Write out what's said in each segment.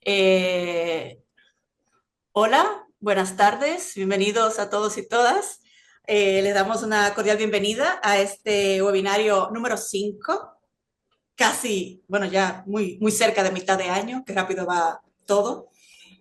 Eh, Hola, buenas tardes, bienvenidos a todos y todas. Les damos una cordial bienvenida a este webinario número 5, casi, bueno, ya muy cerca de mitad de año, que rápido va todo.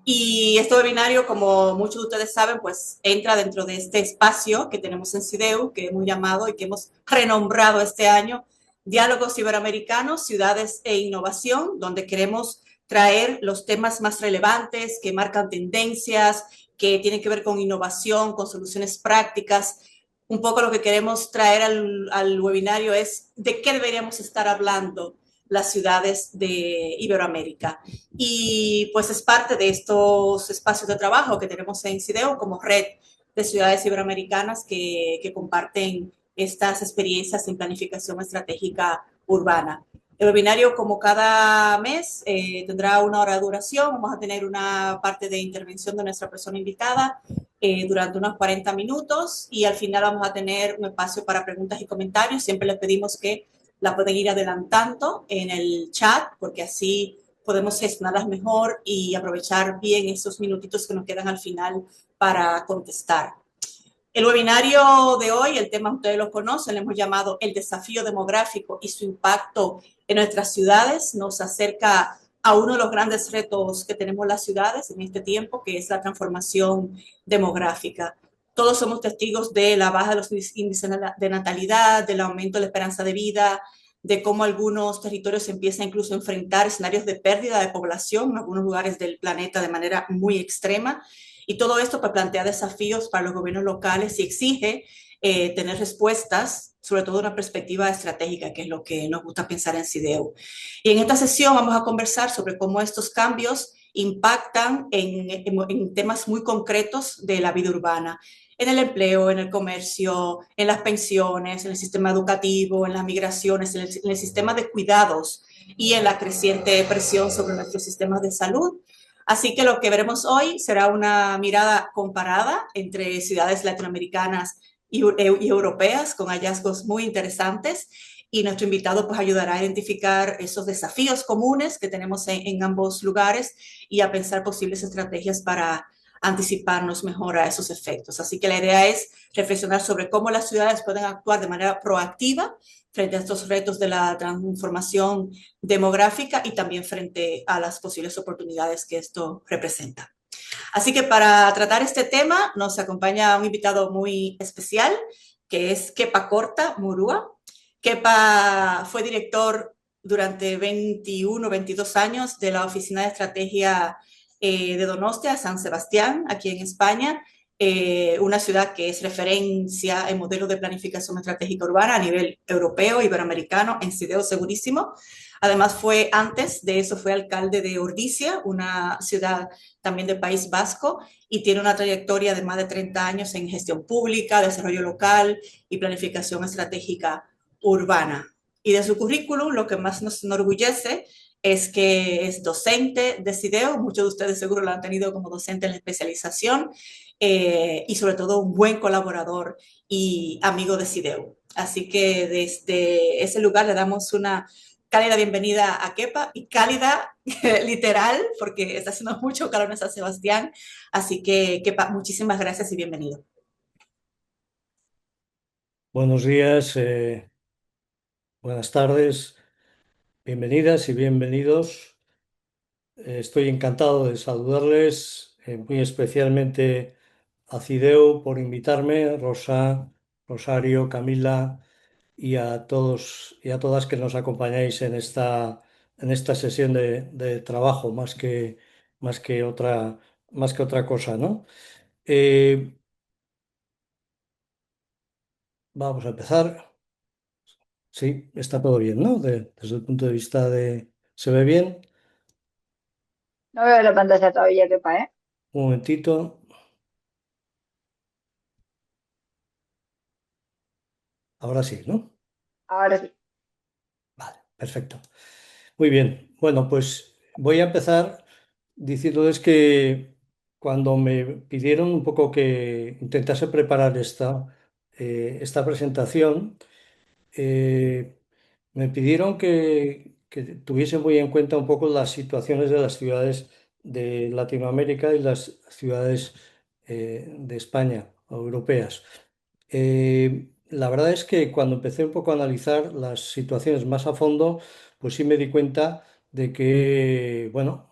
Y este webinario, como muchos de ustedes saben, pues entra dentro de este espacio que tenemos en CIDEU, que hemos llamado y que hemos renombrado este año Diálogos Iberoamericanos, Ciudades e Innovación, donde queremos traer los temas más relevantes que marcan tendencias, que tienen que ver con innovación, con soluciones prácticas. Un poco lo que queremos traer al webinario es de qué deberíamos estar hablando las ciudades de Iberoamérica. Y pues es parte de estos espacios de trabajo que tenemos en CIDEO como red de ciudades iberoamericanas que comparten estas experiencias en planificación estratégica urbana. El webinario, como cada mes, tendrá una hora de duración. Vamos a tener una parte de intervención de nuestra persona invitada durante unos 40 minutos y al final vamos a tener un espacio para preguntas y comentarios. Siempre les pedimos que la pueden ir adelantando en el chat porque así podemos gestionarlas mejor y aprovechar bien esos minutitos que nos quedan al final para contestar. El webinario de hoy, el tema ustedes lo conocen, le hemos llamado el desafío demográfico y su impacto en nuestras ciudades. Nos acerca a uno de los grandes retos que tenemos las ciudades en este tiempo, que es la transformación demográfica. Todos somos testigos de la baja de los índices de natalidad, del aumento de la esperanza de vida, de cómo algunos territorios empiezan incluso a enfrentar escenarios de pérdida de población en algunos lugares del planeta de manera muy extrema. Y todo esto pues, plantea desafíos para los gobiernos locales y exige tener respuestas, sobre todo una perspectiva estratégica, que es lo que nos gusta pensar en CIDEU. Y en esta sesión vamos a conversar sobre cómo estos cambios impactan en temas muy concretos de la vida urbana, en el empleo, en el comercio, en las pensiones, en el sistema educativo, en las migraciones, en el sistema de cuidados y en la creciente presión sobre nuestros sistemas de salud. Así que lo que veremos hoy será una mirada comparada entre ciudades latinoamericanas y europeas con hallazgos muy interesantes y nuestro invitado pues ayudará a identificar esos desafíos comunes que tenemos en ambos lugares y a pensar posibles estrategias para anticiparnos mejor a esos efectos. Así que la idea es reflexionar sobre cómo las ciudades pueden actuar de manera proactiva frente a estos retos de la transformación demográfica y también frente a las posibles oportunidades que esto representa. Así que para tratar este tema nos acompaña un invitado muy especial, que es Kepa Corta Murúa. Kepa fue director durante 21, 22 años de la Oficina de Estrategia de Donostia, San Sebastián, aquí en España, una ciudad que es referencia en modelos de planificación estratégica urbana a nivel europeo, iberoamericano, en CIDEO segurísimo. Además antes de eso fue alcalde de Ordizia, una ciudad también del País Vasco, y tiene una trayectoria de más de 30 años en gestión pública, desarrollo local y planificación estratégica urbana. Y de su currículum, lo que más nos enorgullece es que es docente de CIDEO, muchos de ustedes seguro lo han tenido como docente en la especialización, y sobre todo un buen colaborador y amigo de CIDEO. Así que desde ese lugar le damos una cálida bienvenida a Kepa y cálida literal, porque está haciendo mucho calor en San Sebastián. Así que, Kepa, muchísimas gracias y bienvenido. Buenos días, buenas tardes, bienvenidas y bienvenidos. Estoy encantado de saludarles, muy especialmente a Cideu por invitarme, Rosa, Rosario, Camila y a todos y a todas que nos acompañáis en esta sesión de trabajo, más que otra cosa, ¿no? Eh, Vamos a empezar. Sí, está todo bien, ¿no? Desde el punto de vista de... ¿Se ve bien? No veo la pantalla todavía, Kepa, ¿eh? Un momentito. Ahora sí, ¿no? Ahora sí. Vale, perfecto. Muy bien. Bueno, pues voy a empezar diciéndoles que cuando me pidieron un poco que intentase preparar esta presentación, me pidieron que tuviese muy en cuenta un poco las situaciones de las ciudades de Latinoamérica y las ciudades de España o europeas. La verdad es que cuando empecé un poco a analizar las situaciones más a fondo, pues sí me di cuenta de que, bueno,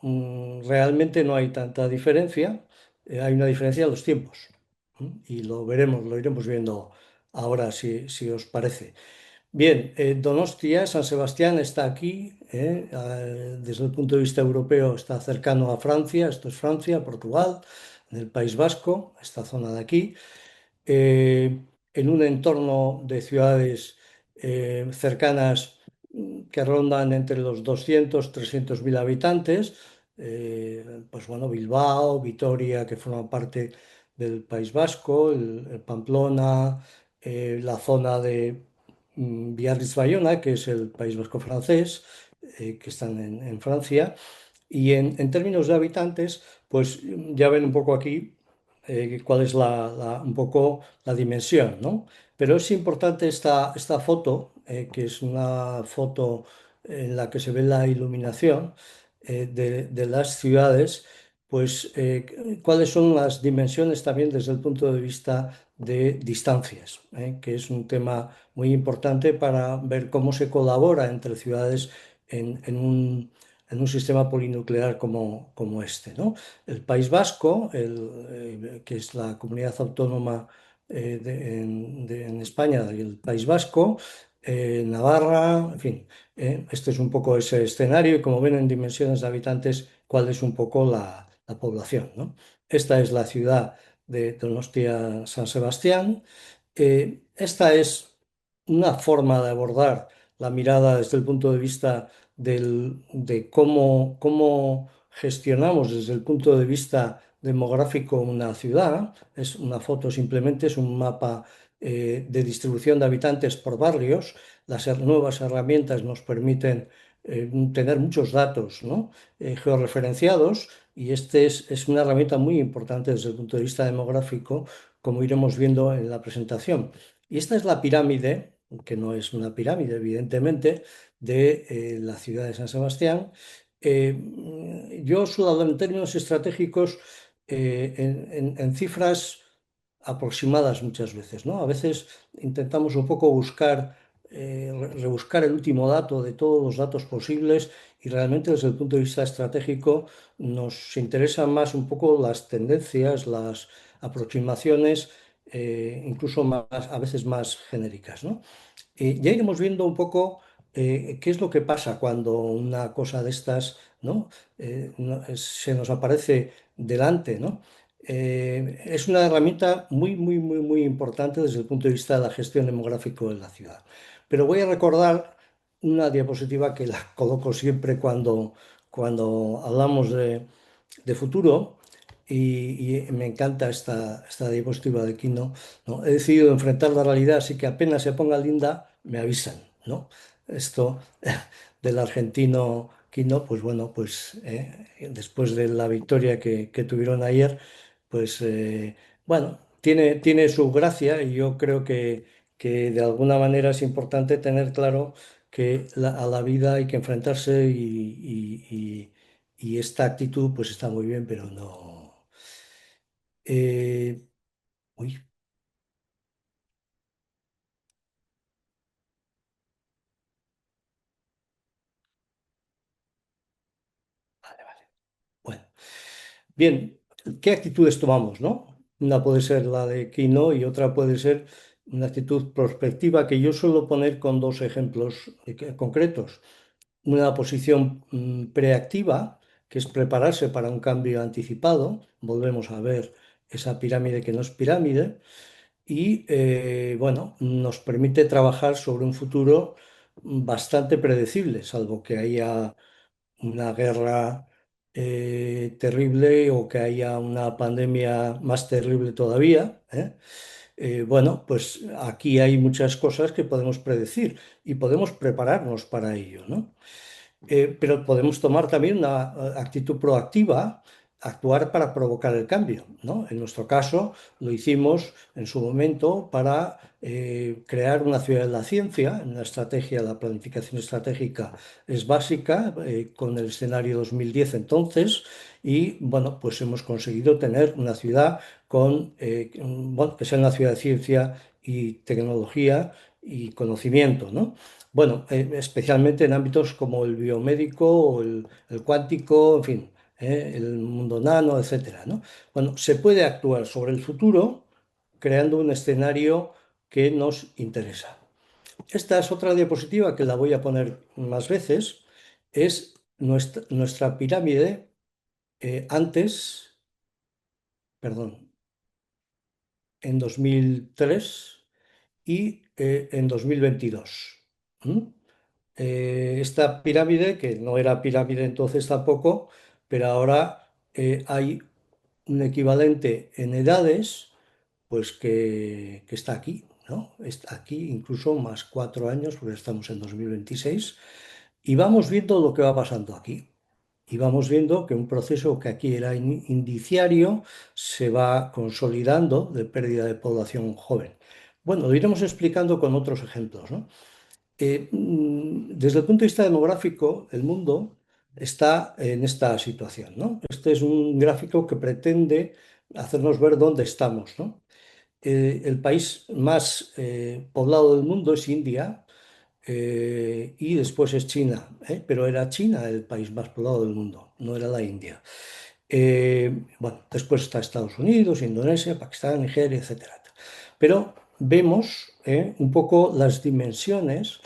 realmente no hay tanta diferencia, hay una diferencia en los tiempos. Y lo veremos, lo iremos viendo ahora, si os parece. Bien, Donostia, San Sebastián está aquí, desde el punto de vista europeo está cercano a Francia, esto es Francia, Portugal, en el País Vasco, esta zona de aquí, en un entorno de ciudades cercanas, que rondan entre los 200, 300 mil habitantes, pues bueno, Bilbao, Vitoria, que forman parte del País Vasco, el Pamplona, la zona de Biarritz-Bayona, que es el País Vasco francés, que están en Francia. Y en términos de habitantes, pues ya ven un poco aquí cuál es un poco la dimensión, ¿no? Pero es importante esta foto, que es una foto en la que se ve la iluminación de las ciudades, pues cuáles son las dimensiones también desde el punto de vista de distancias, que es un tema muy importante para ver cómo se colabora entre ciudades en un sistema polinuclear como este, ¿no? El País Vasco, que es la comunidad autónoma en España, el País Vasco, Navarra, en fin, este es un poco ese escenario y como ven en dimensiones de habitantes, cuál es un poco la población, ¿no? Esta es la ciudad de Donostia-San Sebastián. Esta es una forma de abordar la mirada desde el punto de vista de cómo gestionamos desde el punto de vista demográfico una ciudad. Es una foto simplemente, es un mapa de distribución de habitantes por barrios. Las nuevas herramientas nos permiten tener muchos datos, ¿no? Georreferenciados y este es una herramienta muy importante desde el punto de vista demográfico, como iremos viendo en la presentación. Y esta es la pirámide, que no es una pirámide, evidentemente, de la ciudad de San Sebastián. Yo suelo hablar en términos estratégicos, en cifras aproximadas muchas veces, ¿no? A veces intentamos un poco buscar, rebuscar el último dato de todos los datos posibles y realmente desde el punto de vista estratégico nos interesan más un poco las tendencias, las aproximaciones, incluso más, a veces más genéricas, ¿no? Ya iremos viendo un poco qué es lo que pasa cuando una cosa de estas, ¿no? Se nos aparece delante, ¿no? Es una herramienta muy, muy, muy, muy importante desde el punto de vista de la gestión demográfica de la ciudad. Pero voy a recordar una diapositiva que la coloco siempre cuando hablamos de futuro. Y me encanta esta diapositiva de Kino, ¿no? He decidido enfrentar la realidad, así que apenas se ponga linda, me avisan, ¿no? Esto del argentino Kino, pues bueno, pues después de la victoria que tuvieron ayer, pues bueno, tiene su gracia y yo creo que de alguna manera es importante tener claro que a la vida hay que enfrentarse y esta actitud pues está muy bien, pero no. Eh, uy, vale, vale. Bueno, bien, ¿qué actitudes tomamos, no? Una puede ser la de Kino y otra puede ser una actitud prospectiva que yo suelo poner con dos ejemplos concretos. Una posición preactiva, que es prepararse para un cambio anticipado. Volvemos a ver esa pirámide que no es pirámide. Y bueno, nos permite trabajar sobre un futuro bastante predecible, salvo que haya una guerra terrible o que haya una pandemia más terrible todavía, ¿eh? Bueno, pues aquí hay muchas cosas que podemos predecir y podemos prepararnos para ello, ¿no? Pero podemos tomar también una actitud proactiva actuar para provocar el cambio, ¿no? En nuestro caso lo hicimos en su momento para crear una ciudad de la ciencia. En la estrategia, la planificación estratégica es básica, con el escenario 2010 entonces, y bueno, pues hemos conseguido tener una ciudad bueno, que sea una ciudad de ciencia y tecnología y conocimiento, ¿no? Bueno, especialmente en ámbitos como el biomédico o el cuántico, en fin, el mundo nano, etcétera, ¿no? Bueno, se puede actuar sobre el futuro creando un escenario que nos interesa. Esta es otra diapositiva que la voy a poner más veces. Es nuestra pirámide antes, perdón, en 2003 y en 2022. ¿Mm? Esta pirámide, que no era pirámide entonces tampoco, pero ahora hay un equivalente en edades, pues que está aquí, ¿no? Está aquí incluso más 4 años, porque estamos en 2026, y vamos viendo lo que va pasando aquí. Y vamos viendo que un proceso que aquí era indiciario se va consolidando de pérdida de población joven. Bueno, lo iremos explicando con otros ejemplos, ¿no? Desde el punto de vista demográfico, el mundo está en esta situación, ¿no? Este es un gráfico que pretende hacernos ver dónde estamos, ¿no? El país más poblado del mundo es India, y después es China, pero era China el país más poblado del mundo, no era la India. Bueno, después está Estados Unidos, Indonesia, Pakistán, Nigeria, etcétera. Pero vemos un poco las dimensiones,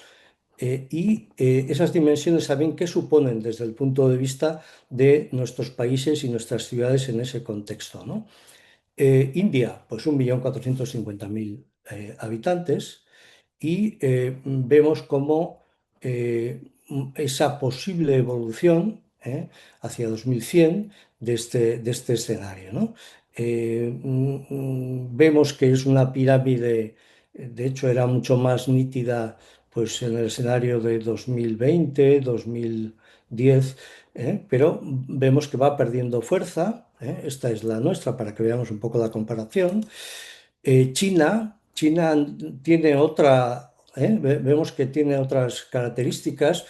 y esas dimensiones también qué suponen desde el punto de vista de nuestros países y nuestras ciudades en ese contexto, ¿no? India, pues 1.450.000 habitantes, y vemos cómo esa posible evolución hacia 2100 de este escenario, ¿no? Vemos que es una pirámide, de hecho era mucho más nítida pues, en el escenario de 2020, 2010, pero vemos que va perdiendo fuerza. Esta es la nuestra para que veamos un poco la comparación. China tiene vemos que tiene otras características.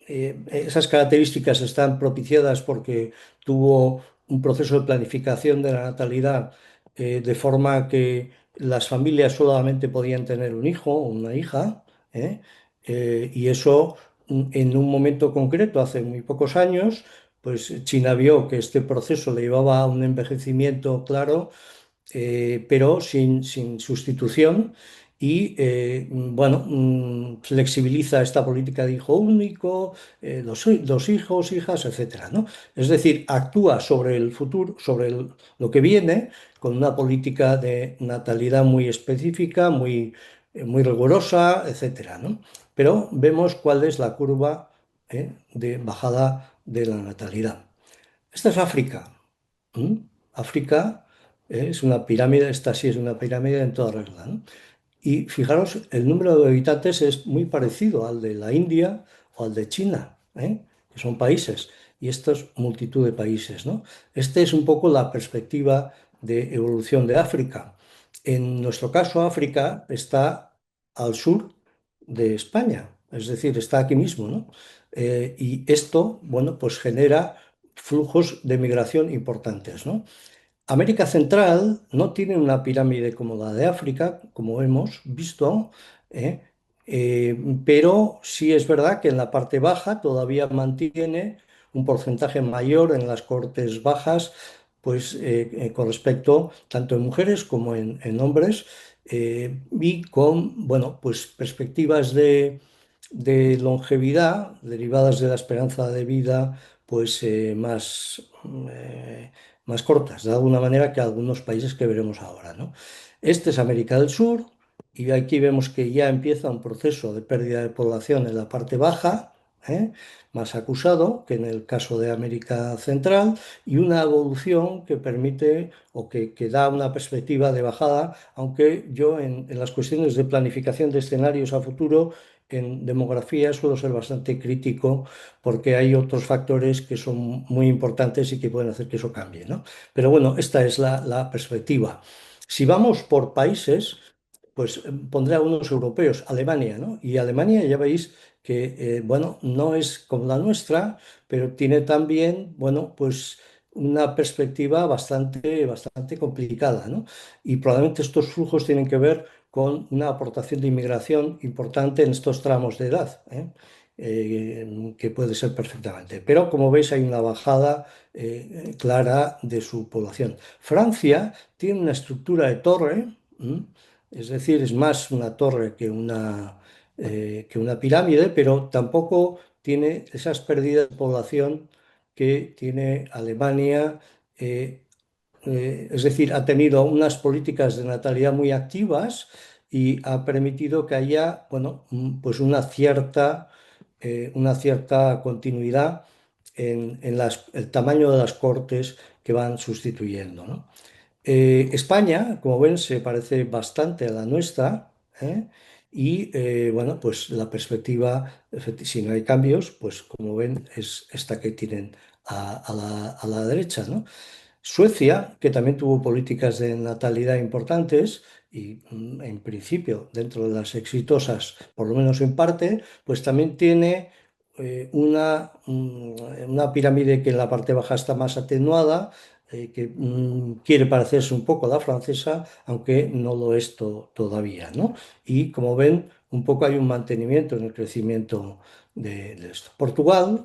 Esas características están propiciadas porque tuvo un proceso de planificación de la natalidad, de forma que las familias solamente podían tener un hijo o una hija, ¿eh? Y eso, en un momento concreto, hace muy pocos años, pues China vio que este proceso le llevaba a un envejecimiento claro, pero sin sustitución. Y bueno, flexibiliza esta política de hijo único, dos hijos, hijas, etcétera, ¿no? Es decir, actúa sobre el futuro, sobre lo que viene, con una política de natalidad muy específica, muy rigurosa, etcétera, ¿no? Pero vemos cuál es la curva de bajada de la natalidad. Esta es África. ¿Mm? África es una pirámide, esta sí es una pirámide en toda regla, ¿no? Y fijaros, el número de habitantes es muy parecido al de la India o al de China, que son países, y esto es multitud de países, ¿no? Esta es un poco la perspectiva de evolución de África. En nuestro caso, África está al sur de España, es decir, está aquí mismo, ¿no? Y esto, bueno, pues genera flujos de migración importantes, ¿no? América Central no tiene una pirámide como la de África, como hemos visto, ¿eh? Pero sí es verdad que en la parte baja todavía mantiene un porcentaje mayor en las cortes bajas, pues con respecto tanto en mujeres como en hombres, y con, bueno, pues perspectivas de longevidad derivadas de la esperanza de vida, pues más cortas, de alguna manera, que algunos países que veremos ahora, ¿no? Este es América del Sur, y aquí vemos que ya empieza un proceso de pérdida de población en la parte baja, más acusado que en el caso de América Central, y una evolución que permite o que da una perspectiva de bajada, aunque yo en las cuestiones de planificación de escenarios a futuro en demografía suelo ser bastante crítico porque hay otros factores que son muy importantes y que pueden hacer que eso cambie, ¿no? Pero bueno, esta es la perspectiva. Si vamos por países, pues pondré algunos europeos, Alemania, ¿no? Y Alemania ya veis que, bueno, no es como la nuestra, pero tiene también, bueno, pues una perspectiva bastante complicada, ¿no? Y probablemente estos flujos tienen que ver con una aportación de inmigración importante en estos tramos de edad, ¿eh? Que puede ser perfectamente. Pero como veis hay una bajada clara de su población. Francia tiene una estructura de torre, ¿m? Es decir, es más una torre que una pirámide, pero tampoco tiene esas pérdidas de población que tiene Alemania. Es decir, ha tenido unas políticas de natalidad muy activas y ha permitido que haya, bueno, pues una cierta continuidad en el tamaño de las cortes que van sustituyendo, ¿no? España, como ven, se parece bastante a la nuestra, ¿eh? Y bueno, pues la perspectiva, si no hay cambios, pues como ven, es esta que tienen a la derecha, ¿no? Suecia, que también tuvo políticas de natalidad importantes y en principio dentro de las exitosas, por lo menos en parte, pues también tiene una pirámide que en la parte baja está más atenuada, que quiere parecerse un poco a la francesa, aunque no lo es todavía, ¿no? Y como ven, un poco hay un mantenimiento en el crecimiento de esto. Portugal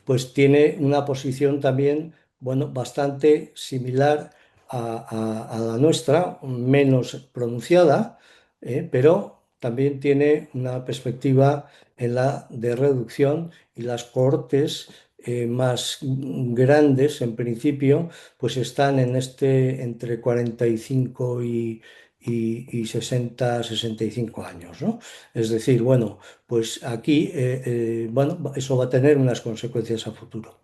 pues tiene una posición también, bueno, bastante similar a la nuestra, menos pronunciada, pero también tiene una perspectiva en la de reducción y las cohortes más grandes, en principio, pues están en entre 45 y 60, 65 años, ¿no? Es decir, bueno, pues aquí, bueno, eso va a tener unas consecuencias a futuro.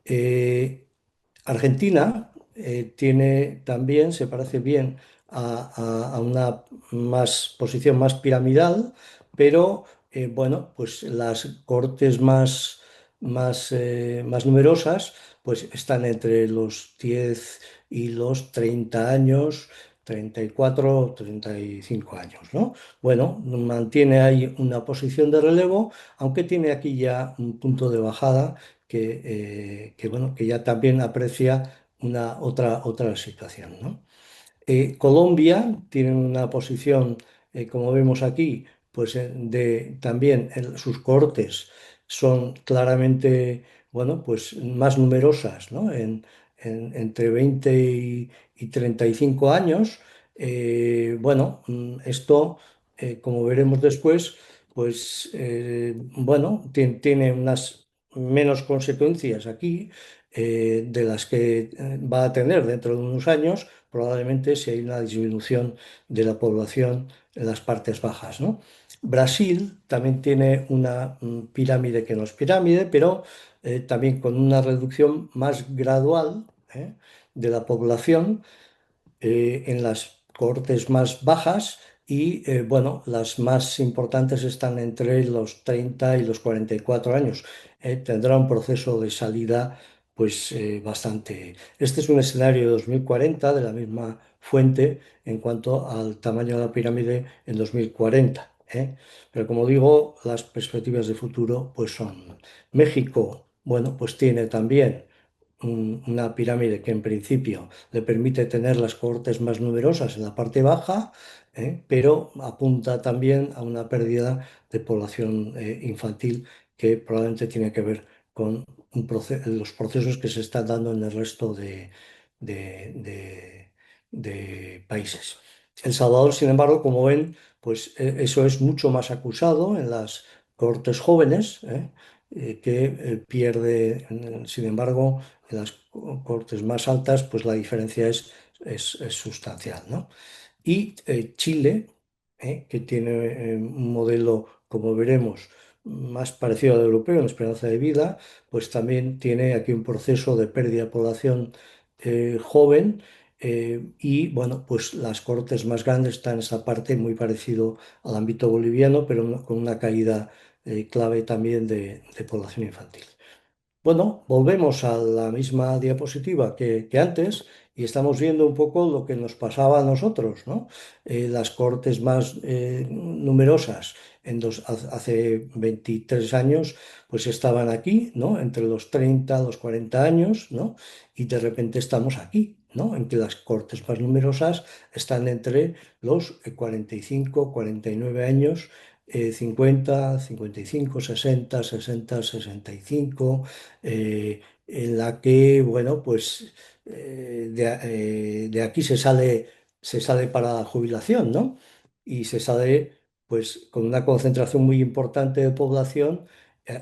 Eh, Argentina tiene también, se parece bien a una posición más piramidal, pero bueno, pues las cortes más numerosas pues están entre los 10 y los 30 años, 34, 35 años, ¿no? Bueno, mantiene ahí una posición de relevo, aunque tiene aquí ya un punto de bajada bueno, que ya también aprecia otra situación, ¿no? Colombia tiene una posición, como vemos aquí, pues también sus cohortes son claramente, bueno, pues más numerosas, ¿no? Entre 20 y 35 años. Bueno, esto, como veremos después, pues, bueno, tiene unas menos consecuencias aquí de las que va a tener dentro de unos años probablemente si hay una disminución de la población en las partes bajas, ¿no? Brasil también tiene una pirámide que no es pirámide, pero también con una reducción más gradual, de la población en las cohortes más bajas y bueno, las más importantes están entre los 30 y los 44 años. Tendrá un proceso de salida pues bastante. Este es un escenario de 2040 de la misma fuente en cuanto al tamaño de la pirámide en 2040. Pero como digo, las perspectivas de futuro pues son México, bueno, pues tiene también una pirámide que en principio le permite tener las cohortes más numerosas en la parte baja, pero apunta también a una pérdida de población infantil que probablemente tiene que ver con los procesos que se están dando en el resto de- de- de países. El Salvador, sin embargo, como ven, pues eso es mucho más acusado en las cohortes jóvenes, que pierde, sin embargo, en las cortes más altas, pues la diferencia es sustancial, ¿no? Y Chile, que tiene un modelo, como veremos, más parecido al europeo en esperanza de vida, pues también tiene aquí un proceso de pérdida de población joven Y bueno, pues las cortes más grandes están en esa parte muy parecido al ámbito boliviano, pero con una caída clave también de población infantil. Bueno, volvemos a la misma diapositiva que antes y estamos viendo un poco lo que nos pasaba a nosotros, ¿no? Las cohortes más numerosas hace 23 años, pues estaban aquí, ¿no? Entre los 30, los 40 años, ¿no? Y de repente estamos aquí, ¿no? En que las cohortes más numerosas están entre los 45, 49 años, 50, 55, 60, 60, 65 en la que, bueno, pues de aquí se sale para la jubilación, ¿no? Y se sale, pues, con una concentración muy importante de población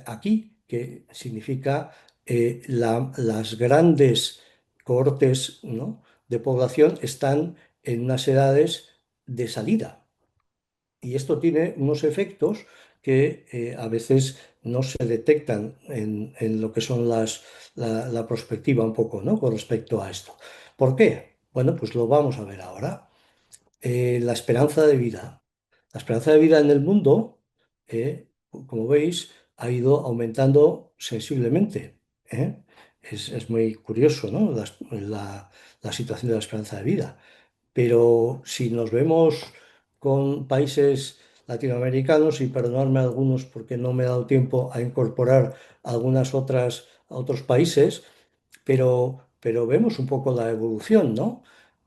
aquí, que significa las grandes cohortes, ¿no?, de población están en unas edades de salida. Y esto tiene unos efectos que a veces no se detectan en lo que son la perspectiva un poco, ¿no?, con respecto a esto. ¿Por qué? Bueno, pues lo vamos a ver ahora. La esperanza de vida. La esperanza de vida en el mundo, como veis, ha ido aumentando sensiblemente. ¿eh? Es muy curioso, ¿no?, la situación de la esperanza de vida. Pero si nos vemos con países latinoamericanos, y perdonadme algunos porque no me he dado tiempo a incorporar a otros países, pero vemos un poco la evolución, ¿no?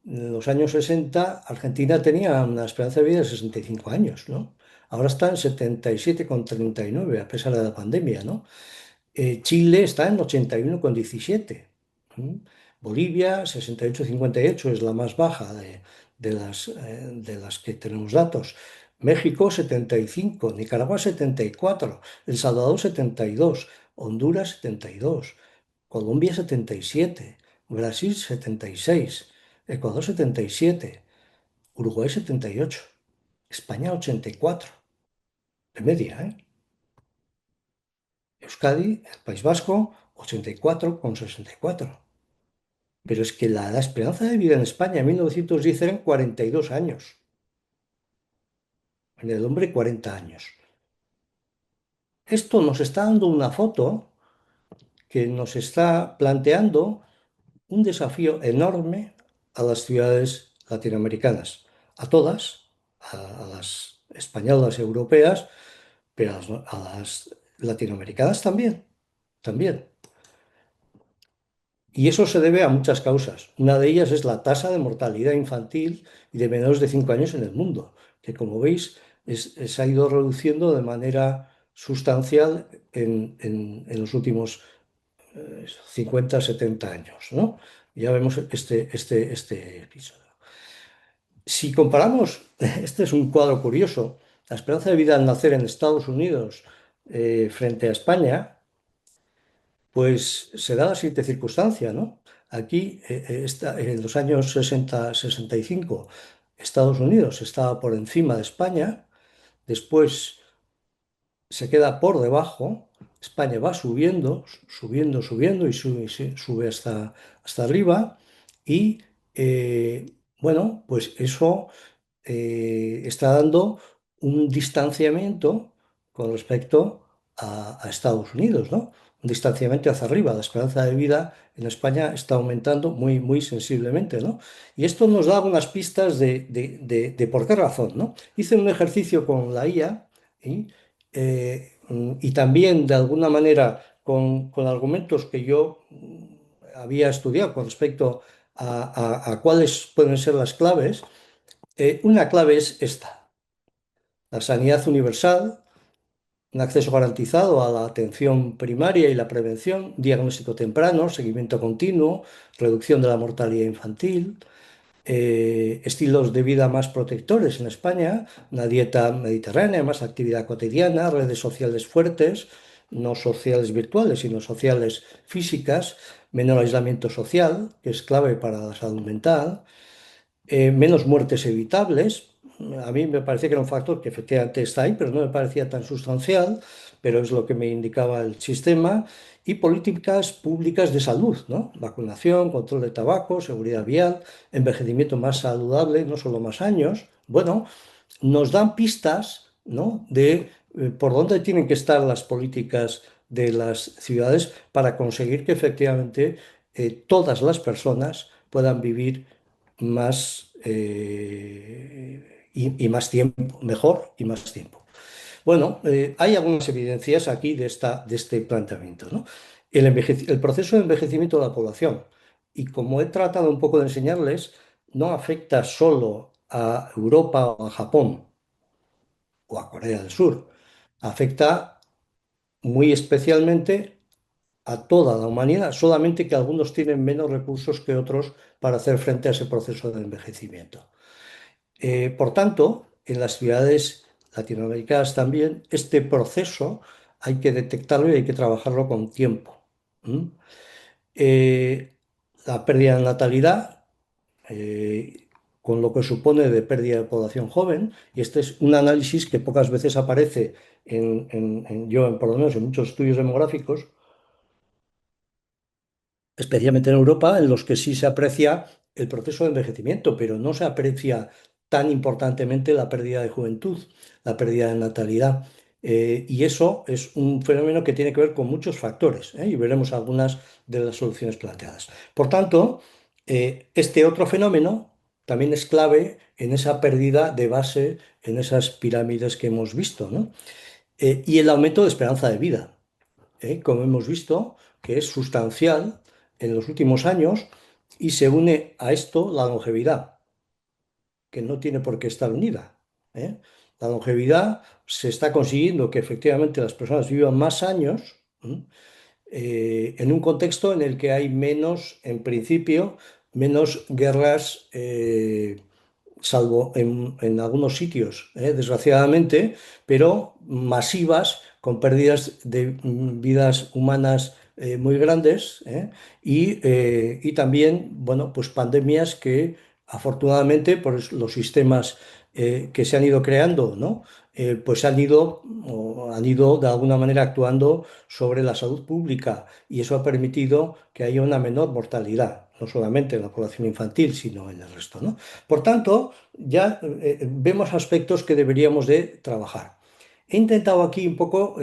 En los años 60 Argentina tenía una esperanza de vida de 65 años, ¿no? Ahora está en 77,39 a pesar de la pandemia, ¿no? Chile está en 81,17. ¿Mm? Bolivia, 68,58 es la más baja de las que tenemos datos. México, 75. Nicaragua, 74. El Salvador, 72. Honduras, 72. Colombia, 77. Brasil, 76. Ecuador, 77. Uruguay, 78. España, 84. De media, ¿eh? Euskadi, el País Vasco, 84,64. Pero es que la esperanza de vida en España en 1910 eran 42 años. En el hombre, 40 años. Esto nos está dando una foto que nos está planteando un desafío enorme a las ciudades latinoamericanas. A todas, a las españolas y europeas, pero a las latinoamericanas también. También. Y eso se debe a muchas causas. Una de ellas es la tasa de mortalidad infantil y de menores de 5 años en el mundo, que como veis se ha ido reduciendo de manera sustancial en los últimos 50, 70 años, ¿no? Ya vemos este episodio. Si comparamos, este es un cuadro curioso, la esperanza de vida al nacer en Estados Unidos frente a España, pues se da la siguiente circunstancia, ¿no? Aquí, en los años 60, 65, Estados Unidos estaba por encima de España, después se queda por debajo, España va subiendo, subiendo, subiendo y sube hasta arriba y, bueno, pues eso está dando un distanciamiento con respecto a Estados Unidos, ¿no? Un distanciamiento hacia arriba. La esperanza de vida en España está aumentando muy, muy sensiblemente, ¿no? Y esto nos da unas pistas de por qué razón, ¿no? Hice un ejercicio con la IA y también, de alguna manera, con argumentos que yo había estudiado con respecto a cuáles pueden ser las claves. Una clave es esta: la sanidad universal, un acceso garantizado a la atención primaria y la prevención, diagnóstico temprano, seguimiento continuo, reducción de la mortalidad infantil, estilos de vida más protectores en España, una dieta mediterránea, más actividad cotidiana, redes sociales fuertes, no sociales virtuales, sino sociales físicas, menor aislamiento social, que es clave para la salud mental, menos muertes evitables. A mí me parecía que era un factor que efectivamente está ahí, pero no me parecía tan sustancial. pero es lo que me indicaba el sistema, y políticas públicas de salud, ¿no? Vacunación, control de tabaco, seguridad vial, envejecimiento más saludable, no solo más años. Bueno, nos dan pistas, ¿no? de por dónde tienen que estar las políticas de las ciudades para conseguir que efectivamente todas las personas puedan vivir más y más tiempo, mejor y más tiempo. Bueno, hay algunas evidencias aquí de este planteamiento, ¿no? El proceso de envejecimiento de la población, y como he tratado un poco de enseñarles, no afecta solo a Europa o a Japón o a Corea del Sur, afecta muy especialmente a toda la humanidad, solamente que algunos tienen menos recursos que otros para hacer frente a ese proceso de envejecimiento. Por tanto, en las ciudades latinoamericanas también, este proceso hay que detectarlo y hay que trabajarlo con tiempo. ¿Mm? Eh, la pérdida de natalidad, eh, con lo que supone de pérdida de población joven, y este es un análisis que pocas veces aparece por lo menos en muchos estudios demográficos, especialmente en Europa, en los que sí se aprecia el proceso de envejecimiento, pero no se aprecia tan importantemente la pérdida de juventud, la pérdida de natalidad. Y eso es un fenómeno que tiene que ver con muchos factores, y veremos algunas de las soluciones planteadas. Por tanto, este otro fenómeno también es clave en esa pérdida de base en esas pirámides que hemos visto, ¿no? Y el aumento de esperanza de vida, como hemos visto, que es sustancial en los últimos años, y se une a esto la longevidad, que no tiene por qué estar unida. ¿eh? La longevidad se está consiguiendo que efectivamente las personas vivan más años, en un contexto en el que hay menos, en principio, menos guerras, salvo en algunos sitios, desgraciadamente, pero masivas, con pérdidas de vidas humanas muy grandes, y también, bueno, pues pandemias que afortunadamente por los sistemas que se han ido creando, ¿no? Pues han ido de alguna manera actuando sobre la salud pública, y eso ha permitido que haya una menor mortalidad, no solamente en la población infantil, sino en el resto, ¿no? Por tanto, ya vemos aspectos que deberíamos de trabajar. He intentado aquí un poco,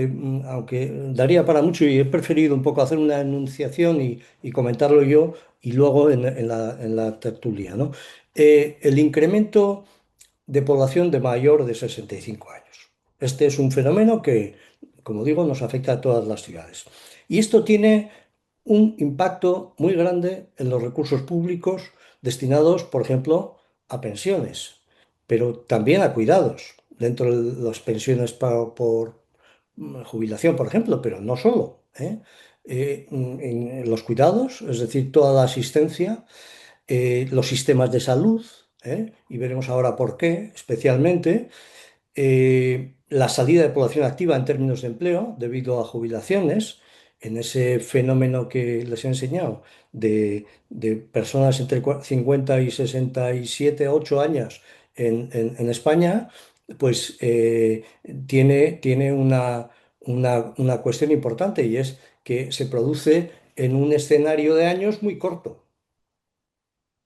aunque daría para mucho, y he preferido un poco hacer una enunciación y comentarlo yo y luego en la tertulia, ¿no? El incremento de población de mayor de 65 años. Este es un fenómeno que, como digo, nos afecta a todas las ciudades. Y esto tiene un impacto muy grande en los recursos públicos destinados, por ejemplo, a pensiones, pero también a cuidados, dentro de las pensiones por jubilación, por ejemplo, pero no solo. En los cuidados, es decir, toda la asistencia, los sistemas de salud, y veremos ahora por qué, especialmente, la salida de población activa en términos de empleo debido a jubilaciones, en ese fenómeno que les he enseñado de personas entre 50 y 67, 8 años en España, pues tiene una cuestión importante, y es que se produce en un escenario de años muy corto,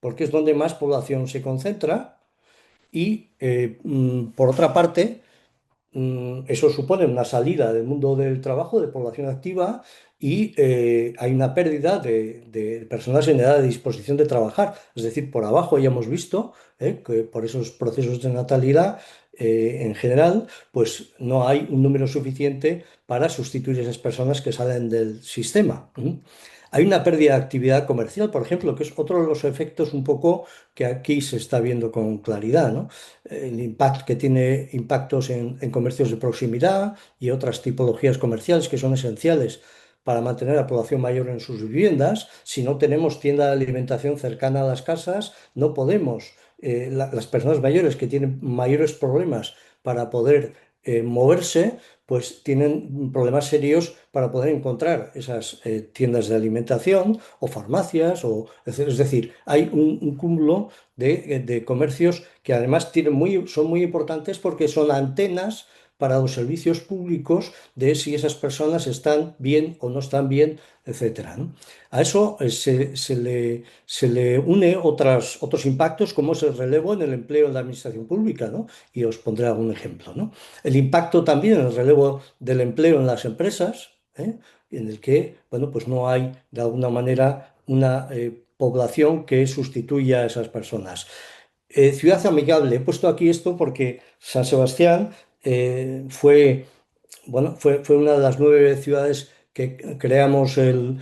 porque es donde más población se concentra y, por otra parte, eso supone una salida del mundo del trabajo, de población activa, y hay una pérdida de personas en edad de disposición de trabajar. Es decir, por abajo ya hemos visto que por esos procesos de natalidad, en general, pues no hay un número suficiente para sustituir a esas personas que salen del sistema. Hay una pérdida de actividad comercial, por ejemplo, que es otro de los efectos un poco que aquí se está viendo con claridad, ¿no? El impacto que tiene impactos en comercios de proximidad y otras tipologías comerciales que son esenciales para mantener a la población mayor en sus viviendas. Si no tenemos tienda de alimentación cercana a las casas, no podemos. Las personas mayores que tienen mayores problemas para poder moverse, pues tienen problemas serios para poder encontrar esas tiendas de alimentación o farmacias, es decir, hay un cúmulo de comercios que además son muy importantes porque son antenas para los servicios públicos de si esas personas están bien o no están bien, etcétera, ¿no? A eso se le une otros impactos, como es el relevo en el empleo en la administración pública, ¿no? Y os pondré algún ejemplo, ¿no? El impacto también en el relevo del empleo en las empresas, ¿eh? En el que, bueno, pues no hay de alguna manera una población que sustituya a esas personas. Ciudad amigable. He puesto aquí esto porque San Sebastián fue, bueno, fue una de las 9 ciudades que creamos el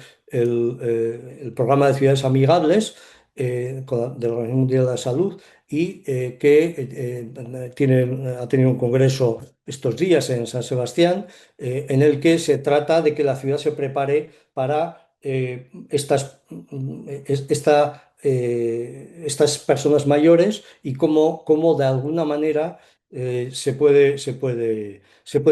programa de ciudades amigables de la Organización Mundial de la Salud y que ha tenido un congreso estos días en San Sebastián en el que se trata de que la ciudad se prepare para estas personas mayores y cómo de alguna manera se puede